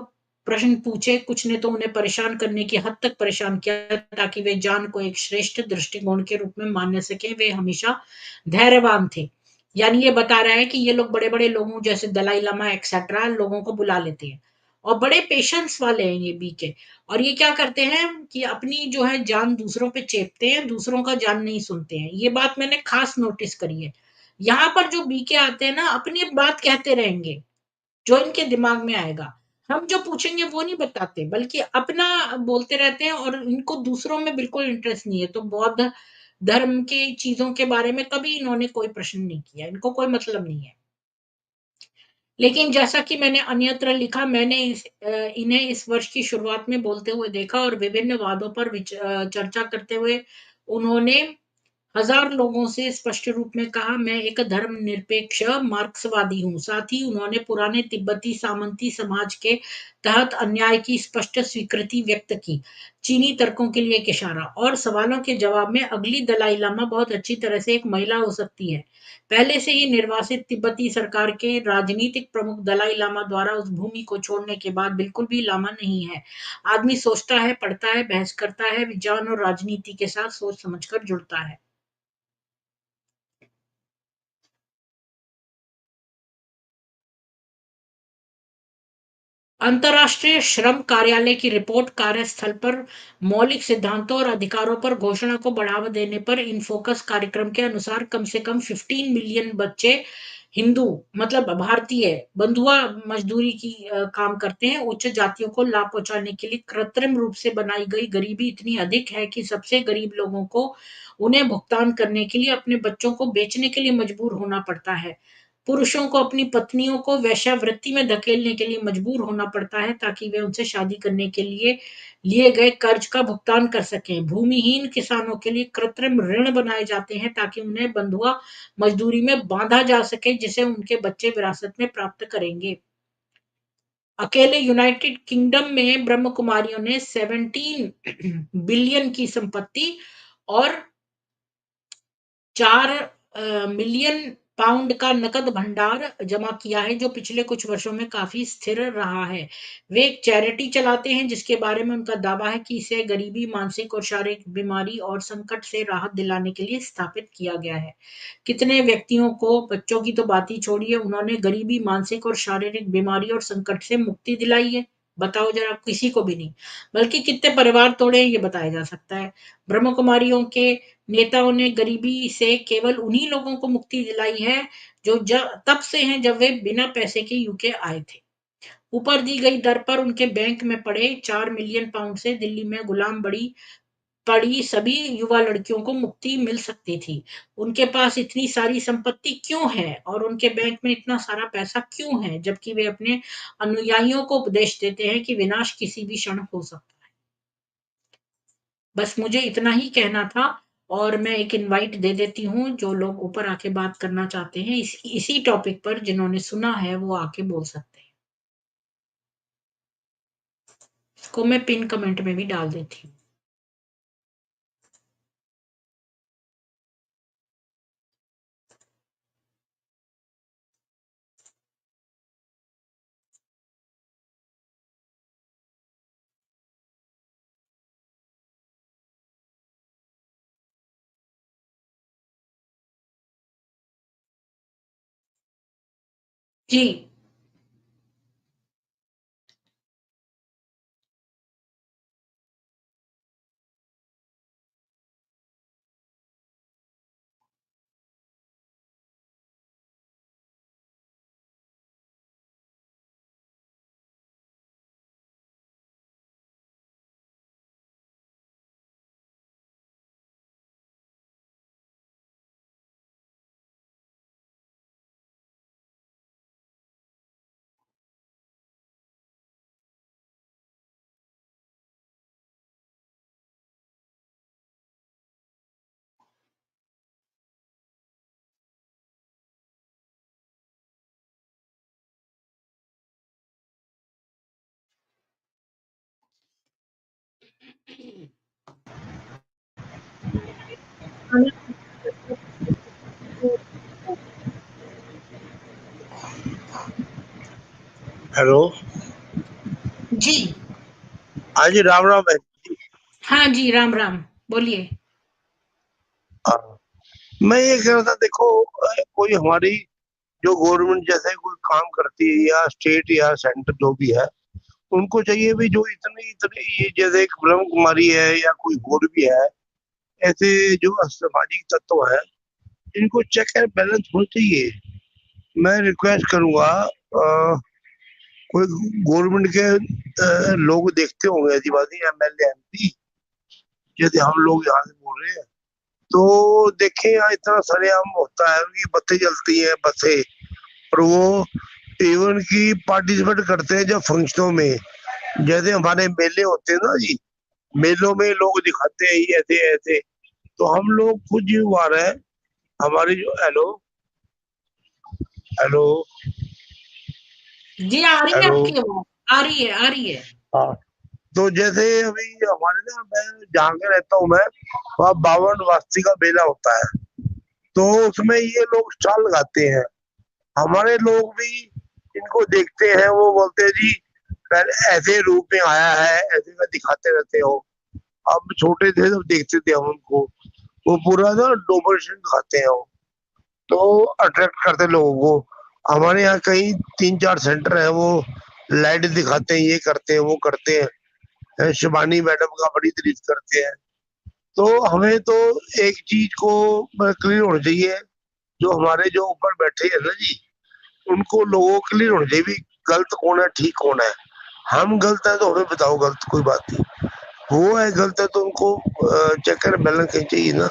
प्रश्न पूछे, कुछ ने तो उन्हें परेशान करने की हद तक परेशान किया, ताकि वे ज्ञान को एक श्रेष्ठ दृष्टिकोण के रूप में मान सके। वे हमेशा धैर्यवान थे। यानी ये बता रहा है कि ये लोग बड़े-बड़े लोगों जैसे दलाई लामा एक्सेट्रा लोगों को बुला लेते हैं और बड़े पेशेंस वाले हैं ये बीके। और ये क्या करते हैं कि अपनी जो है जान दूसरों पे चेपते हैं, दूसरों का जान नहीं सुनते हैं। ये बात मैंने खास नोटिस करी है। यहाँ पर जो बीके आते हैं ना, अपनी बात कहते रहेंगे, जो इनके दिमाग में आएगा। हम जो पूछेंगे वो नहीं बताते, बल्कि अपना बोलते रहते हैं और इनको दूसरों में बिल्कुल इंटरेस्ट नहीं है। तो बौद्ध धर्म की चीज़ों के बारे में कभी इन्होंने कोई प्रश्न नहीं किया, इनको कोई मतलब नहीं है। लेकिन जैसा कि मैंने अन्यत्र लिखा, मैंने इन्हें इस वर्ष की शुरुआत में बोलते हुए देखा और विभिन्न वादों पर चर्चा करते हुए उन्होंने हजार लोगों से स्पष्ट रूप में कहा, मैं एक धर्मनिरपेक्ष मार्क्सवादी हूँ। साथ ही उन्होंने पुराने तिब्बती सामंती समाज के तहत अन्याय की स्पष्ट स्वीकृति व्यक्त की। चीनी तर्कों के लिए एक इशारा और सवालों के जवाब में, अगली दलाई लामा बहुत अच्छी तरह से एक महिला हो सकती है। पहले से ही निर्वासित तिब्बती सरकार के राजनीतिक प्रमुख दलाई लामा द्वारा उस भूमि को छोड़ने के बाद बिल्कुल भी लामा नहीं है। आदमी सोचता है, पढ़ता है, बहस करता है, विज्ञान और राजनीति के साथ सोच समझकर जुड़ता है। अंतर्राष्ट्रीय श्रम कार्यालय की रिपोर्ट कार्यस्थल पर मौलिक सिद्धांतों और अधिकारों पर घोषणा को बढ़ावा देने पर इन फोकस कार्यक्रम के अनुसार कम से कम 15 मिलियन बच्चे हिंदू मतलब भारतीय बंधुआ मजदूरी की काम करते हैं। उच्च जातियों को लाभ पहुंचाने के लिए कृत्रिम रूप से बनाई गई गरीबी इतनी अधिक है कि सबसे गरीब लोगों को उन्हें भुगतान करने के लिए अपने बच्चों को बेचने के लिए मजबूर होना पड़ता है। पुरुषों को अपनी पत्नियों को वेश्यावृत्ति में धकेलने के लिए मजबूर होना पड़ता है ताकि वे उनसे शादी करने के लिए गए कर्ज का भुगतान कर सकें। भूमिहीन किसानों के लिए कृत्रिम ऋण बनाए जाते हैं ताकि उन्हें बंधुआ मजदूरी में बांधा जा सके जिसे उनके बच्चे विरासत में प्राप्त करेंगे। अकेले यूनाइटेड किंगडम में ब्रह्म कुमारियों ने 17 बिलियन की संपत्ति और 4 मिलियन पाउंड का नकद भंडार जमा किया है जो पिछले कुछ वर्षों में काफी स्थिर रहा है। वे एक चैरिटी चलाते हैं जिसके बारे में उनका दावा है कि इसे गरीबी, मानसिक और शारीरिक बीमारी और संकट से राहत दिलाने के लिए स्थापित किया गया है। कितने व्यक्तियों को, बच्चों की तो बात ही छोड़िए, उन्होंने गरीबी, मानसिक और शारीरिक बीमारी और संकट से मुक्ति दिलाई है? बताओ जरा, किसी को भी नहीं। बल्कि कितने परिवार तोड़े हैं ये बताया जा सकता है। ब्रह्म कुमारियों के नेताओं ने गरीबी से केवल उन्हीं लोगों को मुक्ति दिलाई है जो तब से हैं जब वे बिना पैसे के यूके आए थे। ऊपर दी गई दर पर उनके बैंक में पड़े 4 मिलियन पाउंड से दिल्ली में गुलाम बड़ी पड़ी सभी युवा लड़कियों को मुक्ति मिल सकती थी। उनके पास इतनी सारी संपत्ति क्यों है और उनके बैंक में इतना सारा पैसा क्यों है जबकि वे अपने अनुयायियों को उपदेश देते हैं कि विनाश किसी भी क्षण हो सकता है। बस मुझे इतना ही कहना था और मैं एक इनवाइट दे देती हूँ जो लोग ऊपर आके बात करना चाहते हैं इसी टॉपिक पर, जिन्होंने सुना है वो आके बोल सकते हैं। इसको मैं पिन कमेंट में भी डाल देती हूँ। जी। हेलो जी। हाँ जी, राम राम बहन जी। हाँ जी, राम राम, बोलिए। हाँ, मैं ये कह रहा था, देखो कोई हमारी जो गवर्नमेंट जैसे कोई काम करती है या स्टेट या सेंटर जो भी है, उनको चाहिए भी जो इतने इतने ये जैसे एक ब्रह्म कुमारी है या कोई और भी है, ऐसे जो सामाजिक तत्व है, इनको चेक एंड बैलेंस होना चाहिए। मैं रिक्वेस्ट करूंगा, कोई गवर्नमेंट के लोग देखते होंगे आदिवासी एमएलए एमपी, जैसे हम लोग यहाँ से बोल रहे हैं, तो देखें यहाँ इतना सरेआम होता है, उनकी बत्ती जलती है बसें, और वो इवन की पार्टिसिपेट करते हैं जब फंक्शनों में, जैसे हमारे मेले होते हैं ना जी, मेलों में लोग दिखाते हैं ये ऐसे ऐसे, तो हम लोग खुद जिम्मेवार है। हमारी जो हेलो हेलो जी, आ रही है हेलो आपकी आवाज, आ रही है, आ रही है। हाँ, तो जैसे अभी हमारे ना, मैं जहाँ के रहता हूँ मैं, वहाँ 52 वास्ती का मेला होता है, तो उसमें ये लोग स्टॉल लगाते हैं। हमारे लोग भी इनको देखते हैं, वो बोलते हैं जी पहले ऐसे रूप में आया है, ऐसे में दिखाते रहते हो। अब छोटे थे तब देखते थे हम उनको, वो पूरा ना डोमिनेशन दिखाते हैं वो, तो अट्रैक्ट करते लोगों को। हमारे यहाँ कई 3-4 सेंटर है वो लाइट दिखाते हैं, ये करते हैं, वो करते हैं, शिवानी मैडम का बड़ी तारीफ करते हैं। तो हमें तो एक चीज को क्लियर होना चाहिए, जो हमारे जो ऊपर बैठे हैं ना जी, उनको लोगों को क्लियर होना चाहिए भी गलत कौन है, ठीक कौन है। हम गलत है तो हमें बताओ गलत, कोई बात नहीं। वो है गलत है तो उनको चेक कर बैलेंस करनी चाहिए ना।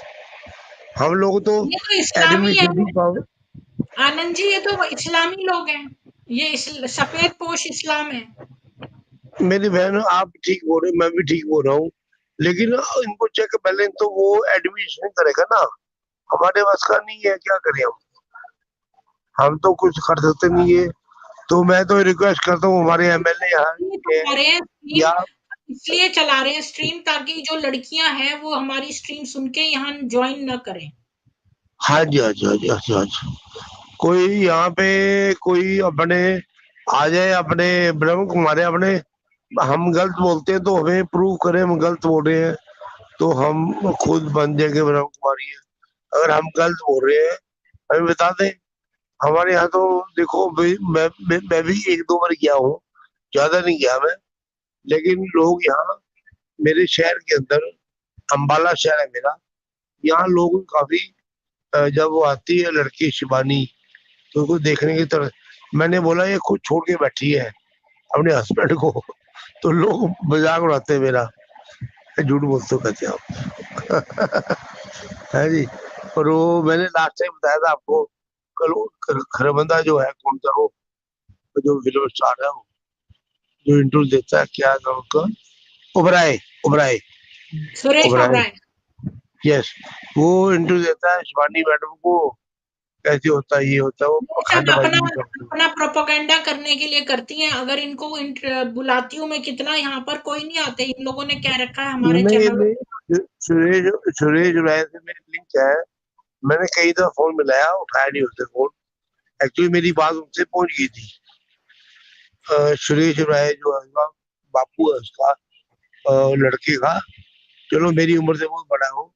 हम लोग तो ये तो इस्लामी है एडमिशन भी पाओ। आनंद जी, ये तो इस्लामी लोग हैं, ये सफेद पोश इस्लाम है। मेरी बहन आप ठीक बोल रहे हो, मैं भी ठीक बोल रहा हूँ, लेकिन इनको चेक बैलेंस तो वो एडमिशन करेगा ना, हमारे बस का नहीं है, क्या करें हम तो कुछ कर सकते नहीं है। तो मैं तो रिक्वेस्ट करता हूँ हमारे एमएलए यहाँ ये के चला रहे हैं स्ट्रीम, या इसलिए चला रहे हैं स्ट्रीम ताकि जो लड़कियां हैं वो हमारी स्ट्रीम सुन के यहाँ ज्वाइन न करें। हाँ जी, हाँ जी, हाँ जी, हाँ जी, हाँ जी। कोई यहाँ पे कोई अपने आ जाए, अपने ब्रह्म कुमारी अपने, हम गलत बोलते हैं तो हमें प्रूव करें हम गलत बोल रहे हैं, तो हम खुद बन जाएंगे ब्रह्म कुमारी है। अगर हम गलत बोल रहे हैं हमें बता दें। हमारे यहाँ तो देखो मैं भी एक दो बार गया हूँ, ज्यादा नहीं गया मैं, लेकिन लोग यहाँ मेरे शहर के अंदर, अम्बाला शहर है मेरा, यहाँ लोग काफी जब वो आती है लड़की शिवानी तो उनको देखने की तरह, मैंने बोला ये खुद छोड़ के बैठी है अपने हस्बैंड को, तो लोग मजाक उड़ाते हैं मेरा, झूठ बोलते हो कहते हैं आप। है जी। और वो मैंने लास्ट टाइम बताया था आपको, कल वो खरबंदा जो है कौन सा वो, जो फिल्म स्टार है वो, जो इंटरव्यू देता है, क्या नाम उसका, ओबराय, ओबराय, सुरेश ओबराय, ओबराय यस। वो इंटरव्यू देता है शिवानी मैडम को, कैसे होता है, ये होता है, वो ये सब पखंडबाजी अपना भी करते हैं। अपना प्रोपेगेंडा करने के लिए करती हैं। अगर इनको बुलाती हूँ मैं कितना, यहाँ पर कोई नहीं आते, इन लोगों ने क्या रखा है हमारे नहीं चैनलों नहीं, पे। सुरेश सुरेश राय से मेरी लिंक है, मैंने कई दफा फोन मिलाया, उठाया नहीं उसने फोन। एक्चुअली मेरी बात उनसे पहुंच गई थी। सुरेश राय जो है उसका बापू है उसका, लड़के का, चलो मेरी उम्र से बहुत बड़ा हो,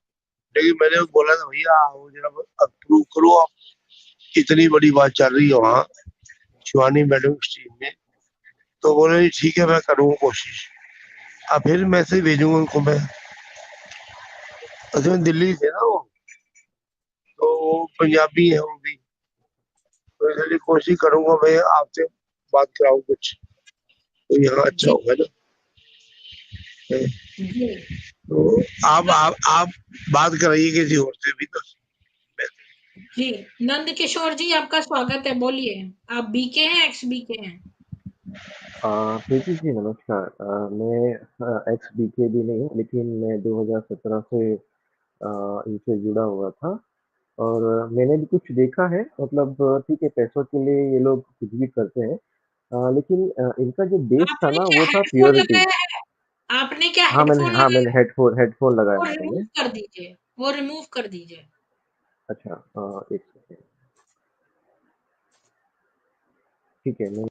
लेकिन मैंने बोला था भैया आओ जरा अप्रूव करो आप, इतनी बड़ी बात चल रही है वहाँ शिवानी मैडम की टीम में। तो बोले जी ठीक है मैं करूँगा कोशिश, अब फिर मैसेज भेजूंगा उनको मैं। असल में दिल्ली से ना वो, तो वो पंजाबी है वो भी, तो इसलिए कोशिश करूंगा मैं आपसे बात कराऊं कुछ, तो यहाँ अच्छा जी होगा ना। जी तो आप बात कराइए किसी और से भी तो। जी। नंद किशोर जी आपका स्वागत है, बोलिए। आप बीके हैं, एक्स बीके हैं? प्रीति जी नमस्कार। मैं एक्स बीके भी नहीं हूँ, लेकिन मैं 2017 से इनसे जुड़ा हुआ था और मैंने भी कुछ देखा है। मतलब ठीक है, पैसों के लिए ये लोग कुछ भी करते हैं, लेकिन इनका जो बेस था आपने ना क्या वो था हेडफोन प्योरिटी। लगाया है? आपने क्या हाँ मैंने हेडफोन हाँ लगाया मैंने है? हेडफोन लगाया वो है रिमूव मैंने। कर दीजिए, वो रिमूव कर दीजिए। अच्छा, एक सेकेंड। ठीक है, मैंने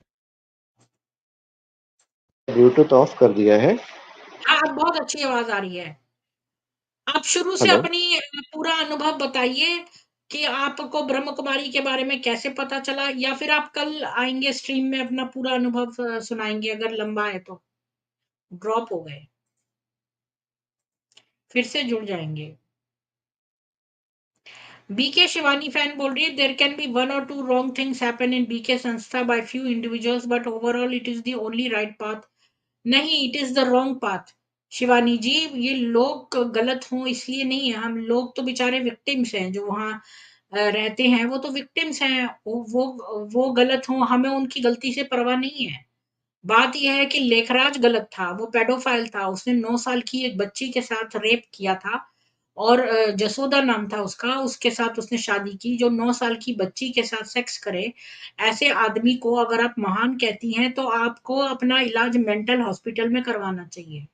ब्लूटूथ ऑफ कर दिया है। हाँ, अब बहुत अच्छी आवाज आ रही है। आप शुरू से हेलो। अपनी पूरा अनुभव बताइए कि आपको ब्रह्म कुमारी के बारे में कैसे पता चला, या फिर आप कल आएंगे स्ट्रीम में अपना पूरा अनुभव सुनाएंगे, अगर लंबा है तो। ड्रॉप हो गए, फिर से जुड़ जाएंगे। बीके शिवानी फैन बोल रही है, देयर कैन बी वन और two wrong things happen in BK संस्था by few individuals, but overall it is the only right path. नहीं, it is the wrong path Shivani ji. ये लोग गलत हों इसलिए नहीं है, हम लोग तो बेचारे विक्टिम्स हैं, जो वहाँ रहते हैं वो तो विक्टिम्स हैं। वो गलत हों, हमें उनकी गलती से परवाह नहीं है। बात यह है कि लेखराज गलत था, वो पेडोफाइल था, उसने 9 साल की एक बच्ची के साथ रेप किया था, और जसोदा नाम था उसका, उसके साथ उसने शादी की। जो 9 साल की बच्ची के साथ सेक्स करे, ऐसे आदमी को अगर आप महान कहती हैं तो आपको अपना इलाज मेंटल हॉस्पिटल में करवाना चाहिए।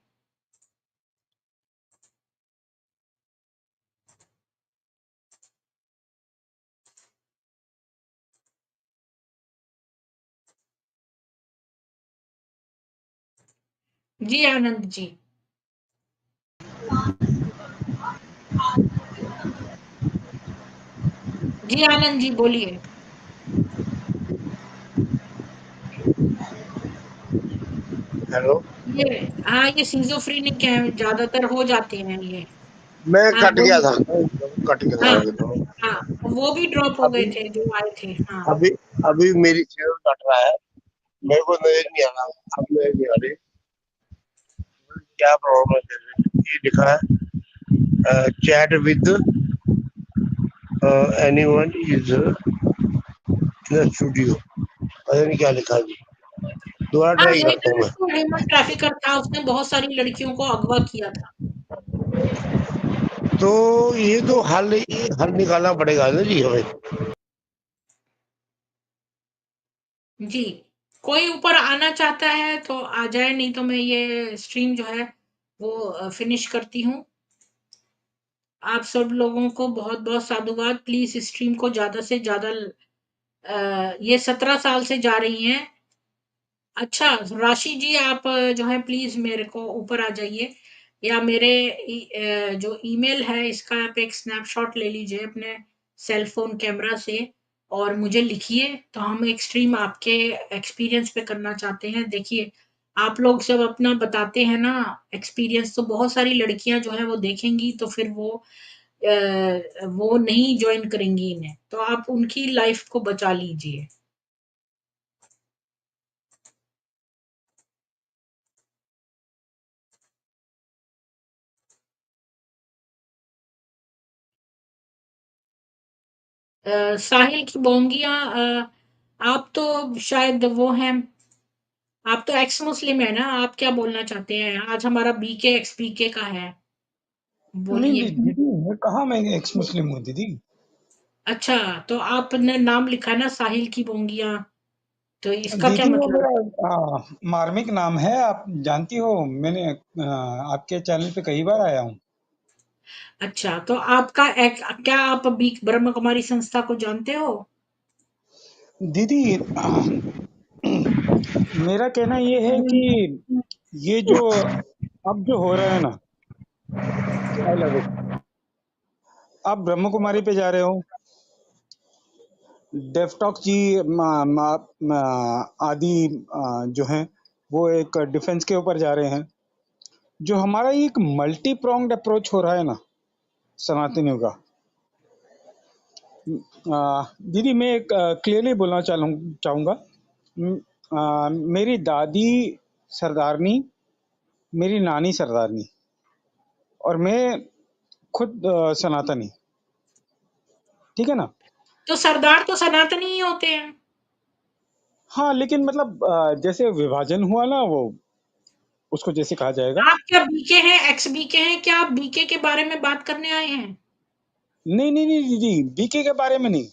जी आनंद जी। जी आनंद जी बोलिए। हेलो, ये सिजोफ्रेनिक है, ज्यादातर हो जाते हैं ये। मैं हाँ कट गया बोलिए। था, कट गया हाँ था एकदम। हाँ, वो भी ड्रॉप हो गए अभी थे जो आए थे। हाँ अभी अभी मेरी चैनल कट रहा है, मेरे को नजर नहीं आ रहा, अब नजर नहीं आ रही क्या प्रॉब्लम है। ये लिखा है chat with anyone is in studio, पता नहीं क्या लिखा है जी। दोबारा हाँ, ट्राई यही करता हूँ मैं। तो ह्यूमन ट्रैफिकर था, उसने बहुत सारी लड़कियों को अगवा किया था। तो ये तो हल निकालना पड़ेगा ना जी हमें। जी, कोई ऊपर आना चाहता है तो आ जाए, नहीं तो मैं ये स्ट्रीम जो है वो फिनिश करती हूँ। आप सब लोगों को बहुत बहुत साधुवाद। प्लीज इस स्ट्रीम को ज्यादा से ज्यादा, ये 17 साल से जा रही हैं। अच्छा, राशि जी आप जो है प्लीज मेरे को ऊपर आ जाइए, या मेरे जो ईमेल है इसका आप एक स्नैपशॉट ले लीजिए अपने सेल फोन कैमरा से और मुझे लिखिए, तो हम एक स्ट्रीम आपके एक्सपीरियंस पे करना चाहते हैं। देखिए, आप लोग सब अपना बताते हैं ना एक्सपीरियंस, तो बहुत सारी लड़कियां जो है वो देखेंगी, तो फिर वो नहीं ज्वाइन करेंगी इन्हें, तो आप उनकी लाइफ को बचा लीजिए। साहिल की बोंगियां, आप तो शायद वो हैं, आप तो एक्स मुस्लिम है ना, आप क्या बोलना चाहते हैं? आज हमारा बीके एक्स बीके का है, नहीं बोलिए। दीदी, मैं कहाँ, मैं एक्स मुस्लिम हूँ दीदी। अच्छा, तो आपने नाम लिखा ना साहिल की बोंगियां, तो इसका क्या दीदी वो मतलब? मेरा मार्मिक नाम है, आप जानती हो। मैंने आपके चैनल पे कई बार आया हूँ। अच्छा, तो आपका क्या आप ब्रह्म कुमारी संस्था को जानते हो? दीदी मेरा कहना ये है कि ये जो अब जो हो रहा है ना, आई लव इट। आप ब्रह्म कुमारी पे जा रहे हो, डेफटॉक जी आदि जो हैं वो एक डिफेंस के ऊपर जा रहे हैं। जो हमारा ये एक मल्टी प्रोंग्ड अप्रोच हो रहा है ना सनातनियों का, दीदी मैं एक क्लियरली बोलना चाहूँगा। मेरी दादी सरदारनी, मेरी नानी सरदारनी, और मैं खुद सनातनी, ठीक है ना। तो सरदार तो सनातनी ही होते हैं। हाँ, लेकिन मतलब जैसे विभाजन हुआ ना, वो उसको जैसे कहा जाएगा। आप क्या बीके हैं, एक्स बीके हैं? क्या आप बीके के बारे में बात करने आए हैं? नहीं नहीं नहीं दीदी, बीके के बारे में नहीं।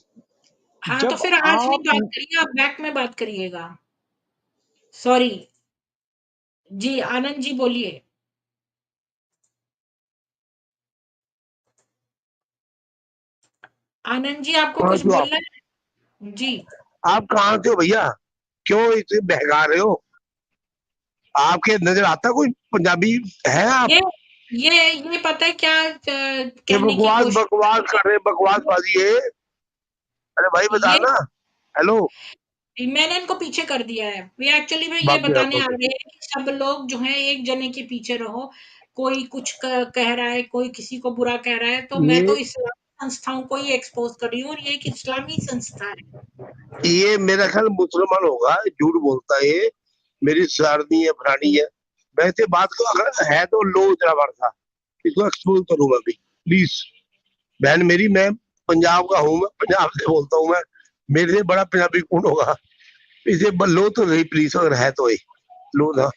हाँ, तो जब फिर आज नहीं आप बात करिए, आप बैक में बात करिएगा। सॉरी जी, आनंद जी बोलिए। आनंद जी आपको कहाँ कुछ से हो बोलना है जी? आप कहाँ से हो भैया, क्यों इसे बहका रहे हो? आपके नजर आता कोई पंजाबी है आप? ये ये पता है क्या ये कहने की बकवास कोशिश बकवास कर रहे, बकवासबाजी है। अरे भाई बता ये ना। हेलो, मैंने इनको पीछे कर दिया है। वे एक्चुअली में ये भाग गया बताने तो। आ रहे हैं कि सब लोग जो हैं एक जने के पीछे रहो। कोई कुछ कह रहा है, कोई किसी को बुरा कह रहा है, तो मैं ये तो इस्लामी संस्थाओं को ही एक्सपोज कर रही हूँ, और ये एक इस्लामी संस्था है। ये मेरा ख्याल मुसलमान होगा, झूठ बोलता है ये। मेरी सरदारनी है, फलानी है। वैसे बात को अगर है तो लो जरा बार था, इसको एक्सपोज करूंगा अभी प्लीज। बहन मेरी, मैं पंजाब का हूँ, मैं पंजाब से बोलता हूँ मैं। मेरे से बड़ा पंजाबी कौन होगा? इसे लो तो नहीं प्लीज, अगर है तो ये लो ना,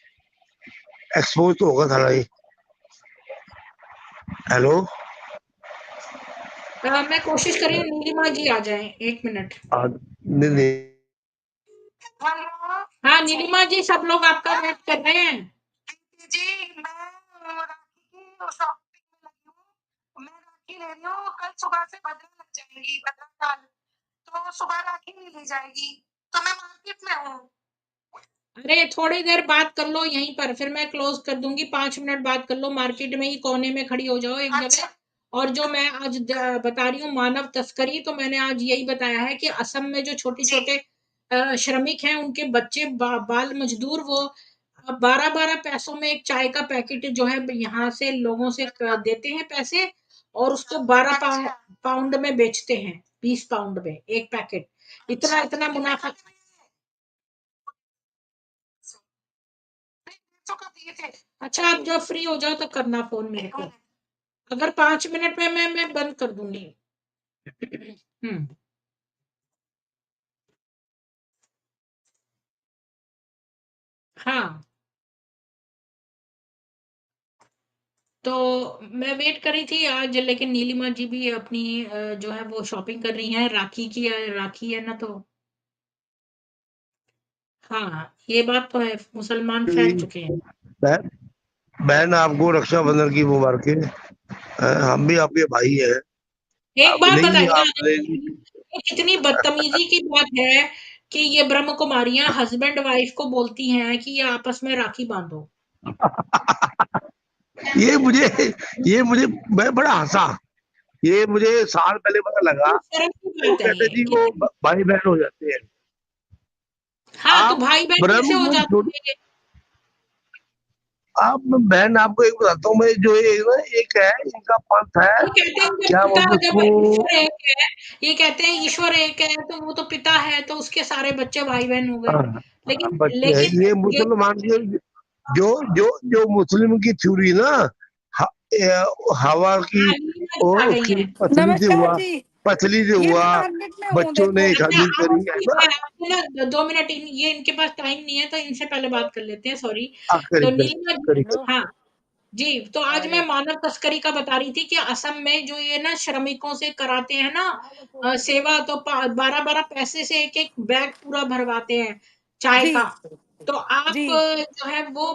एक्सपोज तो होगा सारा ये। हेलो, मैं कोशिश कर रही हूँ नीलिमा जी आ जाएं, 1 मिनट। नहीं नहीं। हाँ नीलिमा जी, सब लोग आपका वेट कर रहे हैं। जी, मैं राखी की शॉपिंग में लगी हूँ। मैं राखी ले रही हूँ, कल सुबह से बदला लग जाएंगी, बदला डाल, तो सुबह राखी नहीं ली जाएगी, तो मैं मार्केट में हूँ। अरे थोड़ी देर बात कर लो यहीं पर, फिर मैं क्लोज कर दूंगी। 5 मिनट बात कर लो, मार्केट में ही कोने में खड़ी हो जाओ एक अच्छा। जगह। और जो मैं आज बता रही हूँ मानव तस्करी, तो मैंने आज यही बताया है कि असम में जो छोटे छोटे श्रमिक हैं, उनके बच्चे बाल मजदूर, वो अब 12-12 पैसों में एक चाय का पैकेट जो है यहाँ से लोगों से देते हैं पैसे, और उसको 12 पाउंड में बेचते हैं, 20 पाउंड में एक पैकेट। इतना इतना मुनाफा। अच्छा, आप जब फ्री हो जाओ तो करना फोन मेरे को, अगर 5 मिनट में मैं बंद कर दूंगी। हाँ, तो मैं वेट कर रही थी आज, लेकिन नीलिमा जी भी अपनी जो है वो शॉपिंग कर रही हैं, राखी है ना, तो हाँ, ये बात तो है, मुसलमान फैल चुके हैं। बहन आपको रक्षाबंधन की मुबारकें। हम भी आपके भाई हैं। एक बात नहीं बताइए, आपने ये कितनी बदतमीजी की बात है कि ये ब्रह्म कुमारियां हस्बैंड वाइफ को बोलती हैं कि ये आपस में राखी बांधो। ये मुझे मैं बड़ा हंसा। ये मुझे साल पहले पता लगा। शर्म की वो बात है कहते ये जी वो कितनी। भाई बहन हो जाते हैं। हाँ, तो आप भाई बहन कैसे ब्रह्म हो को छोड़, जाते हैं? आप बहन आपको एक बताता हूँ मैं, जो ये ना एक है इनका पंथ है, ये कहते हैं जब क्या पिता, बोलते जब उसको। ईश्वर एक है, ये कहते हैं ईश्वर एक है तो वो तो पिता है, तो उसके सारे बच्चे भाई बहन हो गए। लेकिन बच्चे हैं लेकिन ये ये मुसलमान की जो जो जो मुस्लिम की थ्योरी ना, हवा की हाँ, नीलिमा जी और आ गई उसकी हैं। पथरी से नमस्कार हुआ, जी। पथरी से ये हुआ, मैं मार्केट में हूँ, बच्चों देखो। ने अच्छा, शादी अब करी है ना। आपको ना 2 मिनट, ये इनके पास टाइम नहीं है, तो इनसे पहले बात कर लेते हैं, सॉरी। करी तो करी नीलिमा जी, करी करी। हाँ जी, तो आज मैं अरे मानव तस्करी का बता रही थी कि असम में जो ये ना श्रमिकों से कराते हैं ना सेवा, तो 12-12 पैसे से एक एक बैग पूरा भरवाते हैं चाय जी का। तो आप जी जो है वो,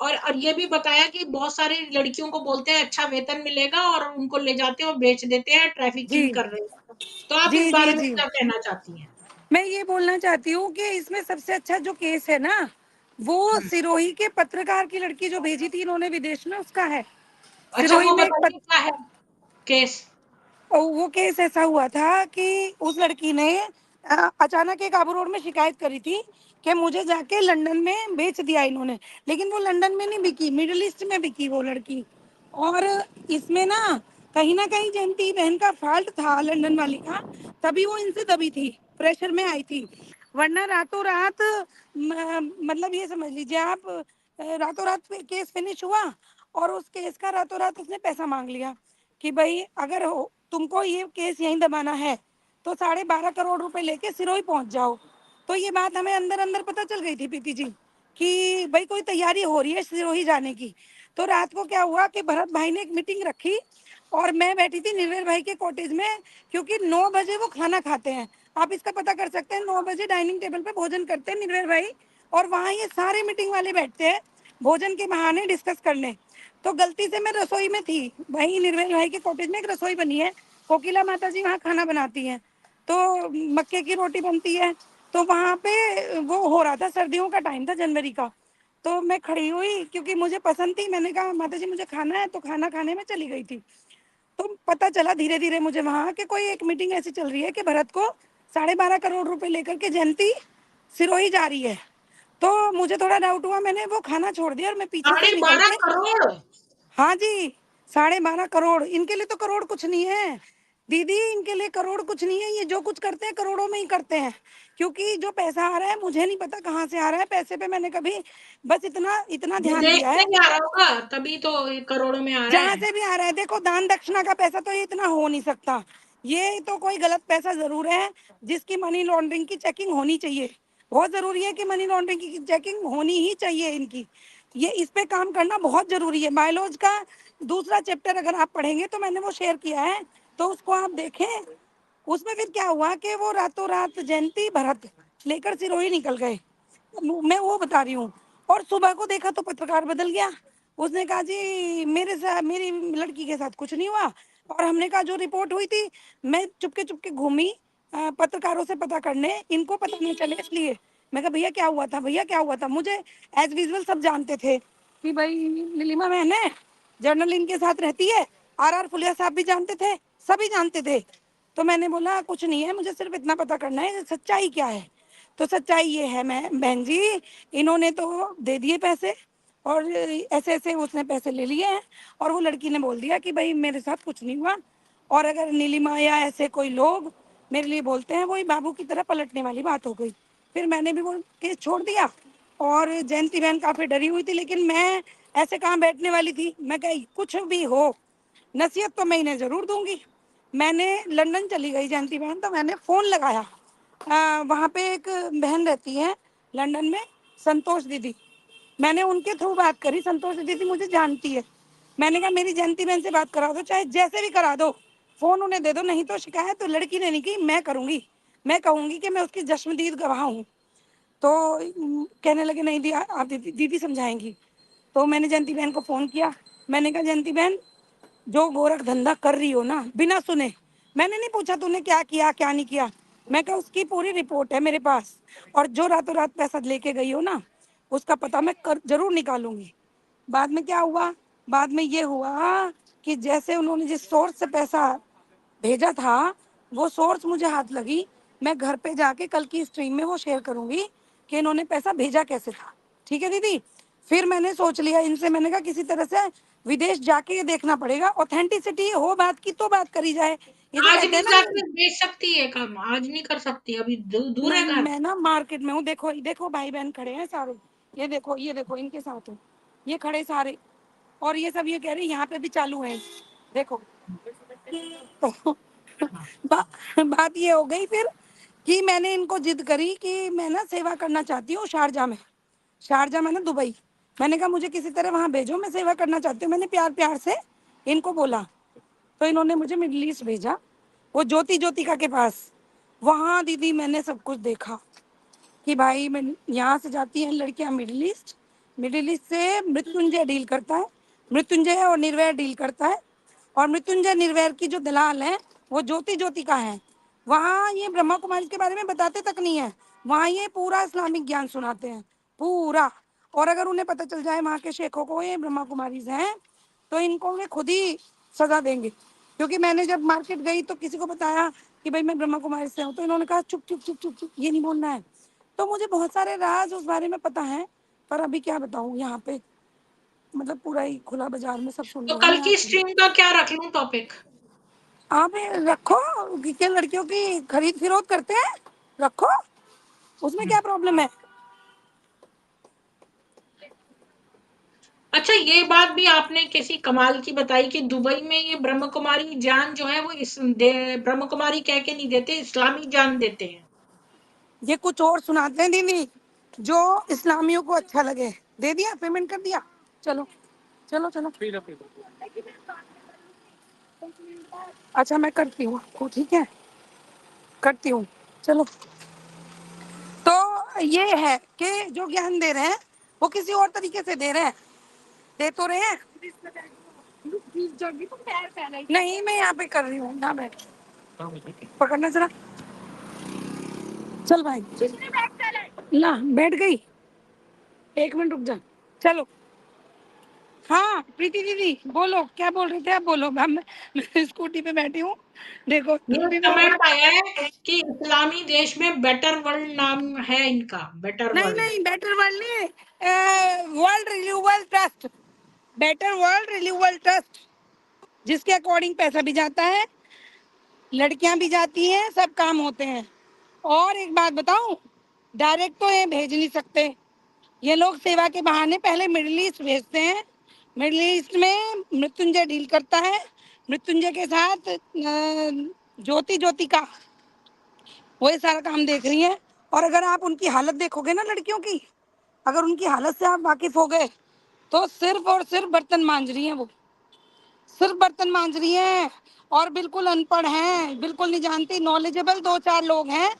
और ये भी बताया कि बहुत सारी लड़कियों को बोलते हैं अच्छा वेतन मिलेगा, और उनको ले जाते हैं और बेच देते हैं, जी ट्रैफिकिंग कर रहे हैं। तो आप इस जी जी बारे में जी क्या कहना चाहती हैं? मैं ये बोलना चाहती हूँ कि इसमें सबसे अच्छा जो केस है ना, वो हुँ। सिरोही के पत्रकार की लड़की जो भेजी थी इन्होंने विदेश में, उसका है। अच्छा, सिरोही वो में बताइए क्या है केस? और वो केस ऐसा हुआ था कि उस लड़की ने अचानक एक आबू रोड में शिकायत करी थी कि मुझे जाके लंदन में बेच दिया इन्होंने, लेकिन वो लंदन में नहीं बिकी, मिडिल ईस्ट में बिकी वो लड़की। और इसमें ना कहीं जयंती बहन का फॉल्ट था लंदन वाली का, तभी वो इनसे दबी थी, प्रेशर में आई थी। वरना रातों रात मतलब ये समझ लीजिए आप, रातों रात केस फिनिश हुआ और उस केस का रातों रात उसने पैसा मांग लिया कि भाई अगर तुमको ये केस यहीं दबाना है तो 12.5 करोड़ रुपए लेके सिरोही पहुंच जाओ। तो ये बात हमें अंदर अंदर पता चल गई थी प्रीति जी कि भाई कोई तैयारी हो रही है सिरोही जाने की। तो रात को क्या हुआ कि भरत भाई ने एक मीटिंग रखी और मैं बैठी थी निर्भय भाई के कॉटेज में, क्योंकि 9 बजे वो खाना खाते हैं। आप इसका पता कर सकते हैं, 9 बजे डाइनिंग टेबल पे भोजन करते हैं निर्भय भाई, और वहाँ ये सारे मीटिंग वाले बैठते हैं भोजन के बहाने डिस्कस करने। तो गलती से मैं रसोई में थी, वही निर्भय भाई के कॉटेज में एक रसोई बनी है, कोकिला माता जी वहाँ खाना बनाती हैं, तो मक्के की रोटी बनती है। तो वहाँ पे वो हो रहा था, सर्दियों का टाइम था, जनवरी का। तो मैं खड़ी हुई क्योंकि मुझे पसंद थी, मैंने कहा माता जी मुझे खाना है, तो खाना खाने में चली गई थी। तो पता चला धीरे धीरे मुझे वहाँ कि कोई एक मीटिंग ऐसी चल रही है कि भरत को 12.5 करोड़ रुपए लेकर के जयंती सिरोही जा रही है। तो मुझे थोड़ा डाउट हुआ, मैंने वो खाना छोड़ दिया और मैं पीछे से साढ़े निकल 12 के, करोड़! हाँ जी, 12.5 करोड़ इनके लिए तो करोड़ कुछ नहीं है दीदी, इनके लिए करोड़ कुछ नहीं है। ये जो कुछ करते हैं करोड़ों में ही करते हैं, क्योंकि जो पैसा आ रहा है मुझे नहीं पता कहाँ से आ रहा है। पैसे पे मैंने कभी बस इतना इतना ध्यान विदेश दिया से है, ही आ रहा होगा, तभी तो ये करोड़ों में आ रहा जहां है। से भी आ रहा है। देखो दान दक्षिणा का पैसा तो ये इतना हो नहीं सकता, ये तो कोई गलत पैसा जरूर है जिसकी मनी लॉन्ड्रिंग की चेकिंग होनी चाहिए। बहुत जरूरी है कि मनी लॉन्ड्रिंग की चेकिंग होनी ही चाहिए इनकी। ये इस पे काम करना बहुत जरूरी है। बायोलॉज का दूसरा चैप्टर अगर आप पढ़ेंगे तो मैंने वो शेयर किया है, तो उसको आप देखें। उसमें फिर क्या हुआ कि वो रातों रात जयंती भरत लेकर सिरोही निकल गए, मैं वो बता रही हूँ। और सुबह को देखा तो पत्रकार बदल गया, उसने कहा जी मेरे साथ, मेरी लड़की के साथ कुछ नहीं हुआ। और हमने कहा जो रिपोर्ट हुई थी, मैं चुपके चुपके घूमी पत्रकारों से पता करने, इनको पता नहीं चले इसलिए। मैं कहा भैया क्या हुआ था, भैया क्या हुआ था। मुझे एज विजुअल सब जानते थे कि भाई नीलिमा बहन है, जर्नल इनके साथ रहती है, आर फुलिया साहब भी जानते थे, सभी जानते थे। तो मैंने बोला कुछ नहीं है, मुझे सिर्फ इतना पता करना है सच्चाई क्या है। तो सच्चाई ये है मैं बहन जी, इन्होंने तो दे दिए पैसे और ऐसे ऐसे उसने पैसे ले लिए हैं और वो लड़की ने बोल दिया कि भाई मेरे साथ कुछ नहीं हुआ। और अगर नीलिमा या ऐसे कोई लोग मेरे लिए बोलते हैं, वही बाबू की तरह पलटने वाली बात हो गई। फिर मैंने भी वो केस छोड़ दिया और जयंती बहन काफी डरी हुई थी, लेकिन मैं ऐसे कहाँ बैठने वाली थी। मैं कही कुछ भी हो नसीहत तो मैं इन्हें जरूर दूंगी। मैंने लंदन चली गई जयंती बहन, तो मैंने फोन लगाया। वहाँ पे एक बहन रहती है लंदन में, संतोष दीदी। मैंने उनके थ्रू बात करी, संतोष दीदी मुझे जानती है। मैंने कहा मेरी जयंती बहन से बात करा दो, चाहे जैसे भी करा दो, फोन उन्हें दे दो, नहीं तो शिकायत तो लड़की ने नहीं की, मैं करूंगी। मैं कहूंगी कि मैं उसकी जश्मदीद गवाह हूँ। तो कहने लगे नहीं दी आप दीदी समझाएंगी। तो मैंने जयंती बहन को फोन किया। मैंने कहा जयंती बहन, जो गोरख धंधा कर रही हो ना बिना सुने, मैंने नहीं पूछा तूने क्या किया क्या नहीं किया, मैं कहा उसकी पूरी रिपोर्ट है मेरे पास, और जो रातों रात पैसा लेके गई हो ना, उसका पता मैं जरूर निकालूंगी। बाद में क्या हुआ, बाद में ये हुआ कि जैसे उन्होंने जिस सोर्स से पैसा भेजा था, वो सोर्स मुझे हाथ लगी। मैं घर पे जाके कल की स्ट्रीम में वो शेयर करूंगी कि इन्होंने पैसा भेजा कैसे था। ठीक है दीदी। फिर मैंने सोच लिया इनसे, मैंने कहा किसी तरह से विदेश जाके ये देखना पड़ेगा, ऑथेंटिसिटी हो बात की तो बात करी जाए। ये जो आज कहते नहीं हैं ना, जाके बेच सकती है काम, आज नहीं कर सकती, अभी दूर है नहीं घर। मैं ना मार्केट में हूँ। देखो देखो भाई बहन खड़े हैं सारे, ये देखो इनके साथ हूँ, ये खड़े सारे, और ये सब ये कह रहे हैं यहाँ पे भी चालू है, देखो। तो बात ये हो गई फिर कि मैंने इनको जिद करी कि मैं ना सेवा करना चाहती हूँ शारजा में। शारजा में ना दुबई, मैंने कहा मुझे किसी तरह वहां भेजो, मैं सेवा करना चाहती हूँ। मैंने प्यार प्यार से इनको बोला, तो इन्होंने मुझे मिडिल ईस्ट भेजा, वो ज्योतिका के पास। वहां दीदी मैंने सब कुछ देखा कि भाई मैं यहाँ से जाती हैं लड़कियां मिडिल ईस्ट, मिडिल ईस्ट से मृत्युंजय डील करता है, मृत्युंजय और निर्वैर डील करता है, और मृत्युंजय निर्वैर की जो दलाल है वो ज्योतिका है। वहाँ ये ब्रह्मा कुमारी के बारे में बताते तक नहीं है, वहाँ ये पूरा इस्लामिक ज्ञान सुनाते हैं पूरा। और अगर उन्हें पता चल जाए वहाँ के शेखों को ये ब्रह्मा कुमारी हैं, तो इनको वे खुद ही सजा देंगे। क्योंकि मैंने जब मार्केट गई तो किसी को बताया कि भाई मैं ब्रह्मा कुमारी से हूँ, तो इन्होंने कहा चुप चुप चुप चुप चुप, ये नहीं बोलना है। तो मुझे बहुत सारे राज उस बारे में पता है, पर अभी क्या बताऊँ यहाँ पे, मतलब पूरा ही खुला बाजार में सब सुन तो रहे हैं कल यहाँ की पे। स्ट्रीम का क्या रख लूं टॉपिक? आप रखो कि क्या लड़कियों की खरीद फिरोख्त करते हैं, रखो, उसमें क्या प्रॉब्लम है। अच्छा, ये बात भी आपने किसी कमाल की बताई कि दुबई में ये ब्रह्म कुमारी जान जो है वो ब्रह्म कुमारी कह के नहीं देते, इस्लामी जान देते हैं। ये कुछ और सुनाते हैं दीदी जो इस्लामियों को अच्छा लगे। दे दिया, पेमेंट कर दिया, चलो चलो चलो। अच्छा मैं करती हूँ आपको, ठीक है, करती हूँ, चलो। तो ये है कि जो ज्ञान दे रहे हैं वो किसी और तरीके से दे रहे हैं, दे तो रहे हैं। नहीं मैं यहाँ पे कर रही हूँ ना, बैठ पकड़ना जरा, चल भाई ला बैठ गई, 1 मिनट रुक जा, चलो। हाँ प्रीति दीदी बोलो, क्या बोल रहे थे आप, बोलो। मैं स्कूटी पे बैठी हूँ, देखो ये भी मैं कमेंट आया है कि इस्लामी देश में बेटर वर्ल्ड नाम है इनका, बेटर नहीं वर्ल्ड। नहीं बेटर वर्ल्ड नहीं, world renewal trust, better world renewal trust, जिसके अकॉर्डिंग पैसा भी जाता है, लड़कियां भी जाती हैं, सब काम होते हैं। और एक बात बताऊं, डायरेक्ट तो ये भेज नहीं सकते, ये लोग सेवा के बहाने पहले मिडिल ईस्ट भेजते हैं। मिडिल ईस्ट में मृत्युंजय डील करता है, मृत्युंजय के साथ ज्योतिका वो ये सारा काम देख रही है। और अगर आप उनकी हालत देखोगे ना लड़कियों की, अगर उनकी हालत से आप वाकिफ हो गए, तो सिर्फ और सिर्फ बर्तन मांज रही हैं वो, सिर्फ बर्तन मांज रही हैं, और बिल्कुल अनपढ़ हैं, बिल्कुल नहीं जानती। नॉलेजेबल 2-4 लोग हैं,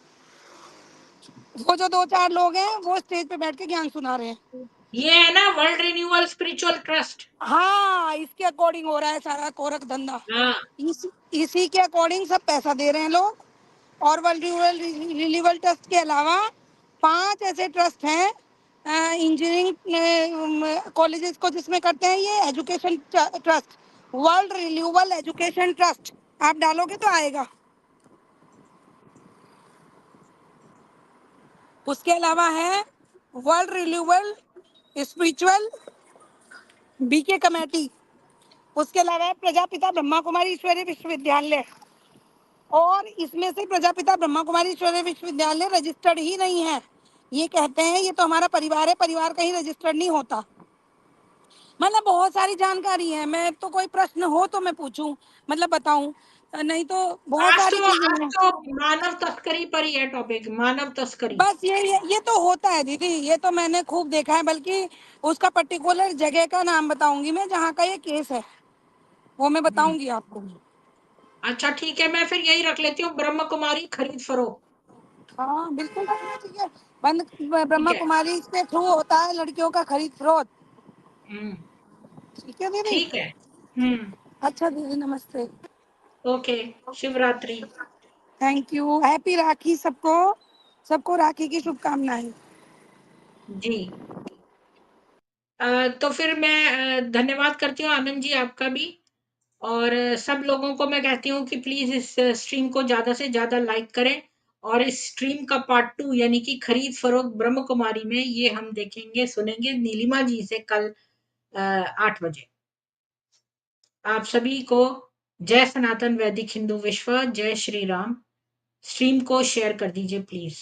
वो जो 2-4 लोग हैं वो स्टेज पे बैठ के ज्ञान सुना रहे हैं। ये है ना वर्ल्ड रिन्यूअल स्पिरिचुअल ट्रस्ट। हाँ इसके अकॉर्डिंग हो रहा है सारा कोरक धंधा, हाँ, इसी के अकॉर्डिंग सब पैसा दे रहे हैं लोग। और वर्ल्ड रिन्यूअल ट्रस्ट के अलावा 5 ऐसे ट्रस्ट हैं इंजीनियरिंग कॉलेजेस को जिसमें करते हैं ये education trust, world renewal education trust, आप डालोगे तो आएगा। उसके अलावा है world renewable spiritual BK committee, उसके अलावा प्रजापिता ब्रह्मा कुमारी ईश्वरीय विश्वविद्यालय, और इसमें से प्रजापिता ब्रह्मा कुमारी ईश्वरीय विश्वविद्यालय रजिस्टर्ड ही नहीं है। ये कहते हैं ये तो हमारा परिवार है, परिवार कहीं रजिस्टर्ड नहीं होता। मतलब बहुत सारी जानकारी है। मैं तो कोई प्रश्न हो तो मैं पूछूं, मतलब बताऊं, नहीं तो बहुत सारी चीजें आज हैं। तो मानव तस्करी पर ही है टॉपिक, मानव तस्करी। बस ये तो होता है दीदी, ये तो मैंने खूब देखा है। बल्कि उसका पर्टिकुलर जगह का नाम बताऊंगी मैं जहाँ का ये केस है, वो मैं बताऊंगी आपको। अच्छा ठीक है, मैं फिर यही रख लेती हूँ, ब्रह्म कुमारी खरीद फरोख्त। हाँ बिल्कुल रखना चाहिए। बंद ठीक ब्रह्मा है। कुमारी के थ्रू होता है लड़कियों का खरीद फरोख्त। हम्म, ठीक है दीदी। ठीक है। हम्म, अच्छा दीदी, नमस्ते। ओके, शिव रात्रि। थैंक यू, हैप्पी राखी सबको, सबको राखी की शुभकामनाएं। जी। तो फिर मैं धन्यवाद करती हूँ आनंद जी, आपका भी। और सब लोगों को मैं कहती हूँ कि प्लीज इस स्ट्रीम को ज्यादा से ज्यादा लाइक करें। और इस स्ट्रीम का पार्ट 2 यानी कि खरीद फरोख्त ब्रह्म कुमारी में, ये हम देखेंगे सुनेंगे नीलिमा जी से कल 8 बजे। आप सभी को जय सनातन वैदिक हिंदू विश्व, जय श्री राम। स्ट्रीम को शेयर कर दीजिए प्लीज।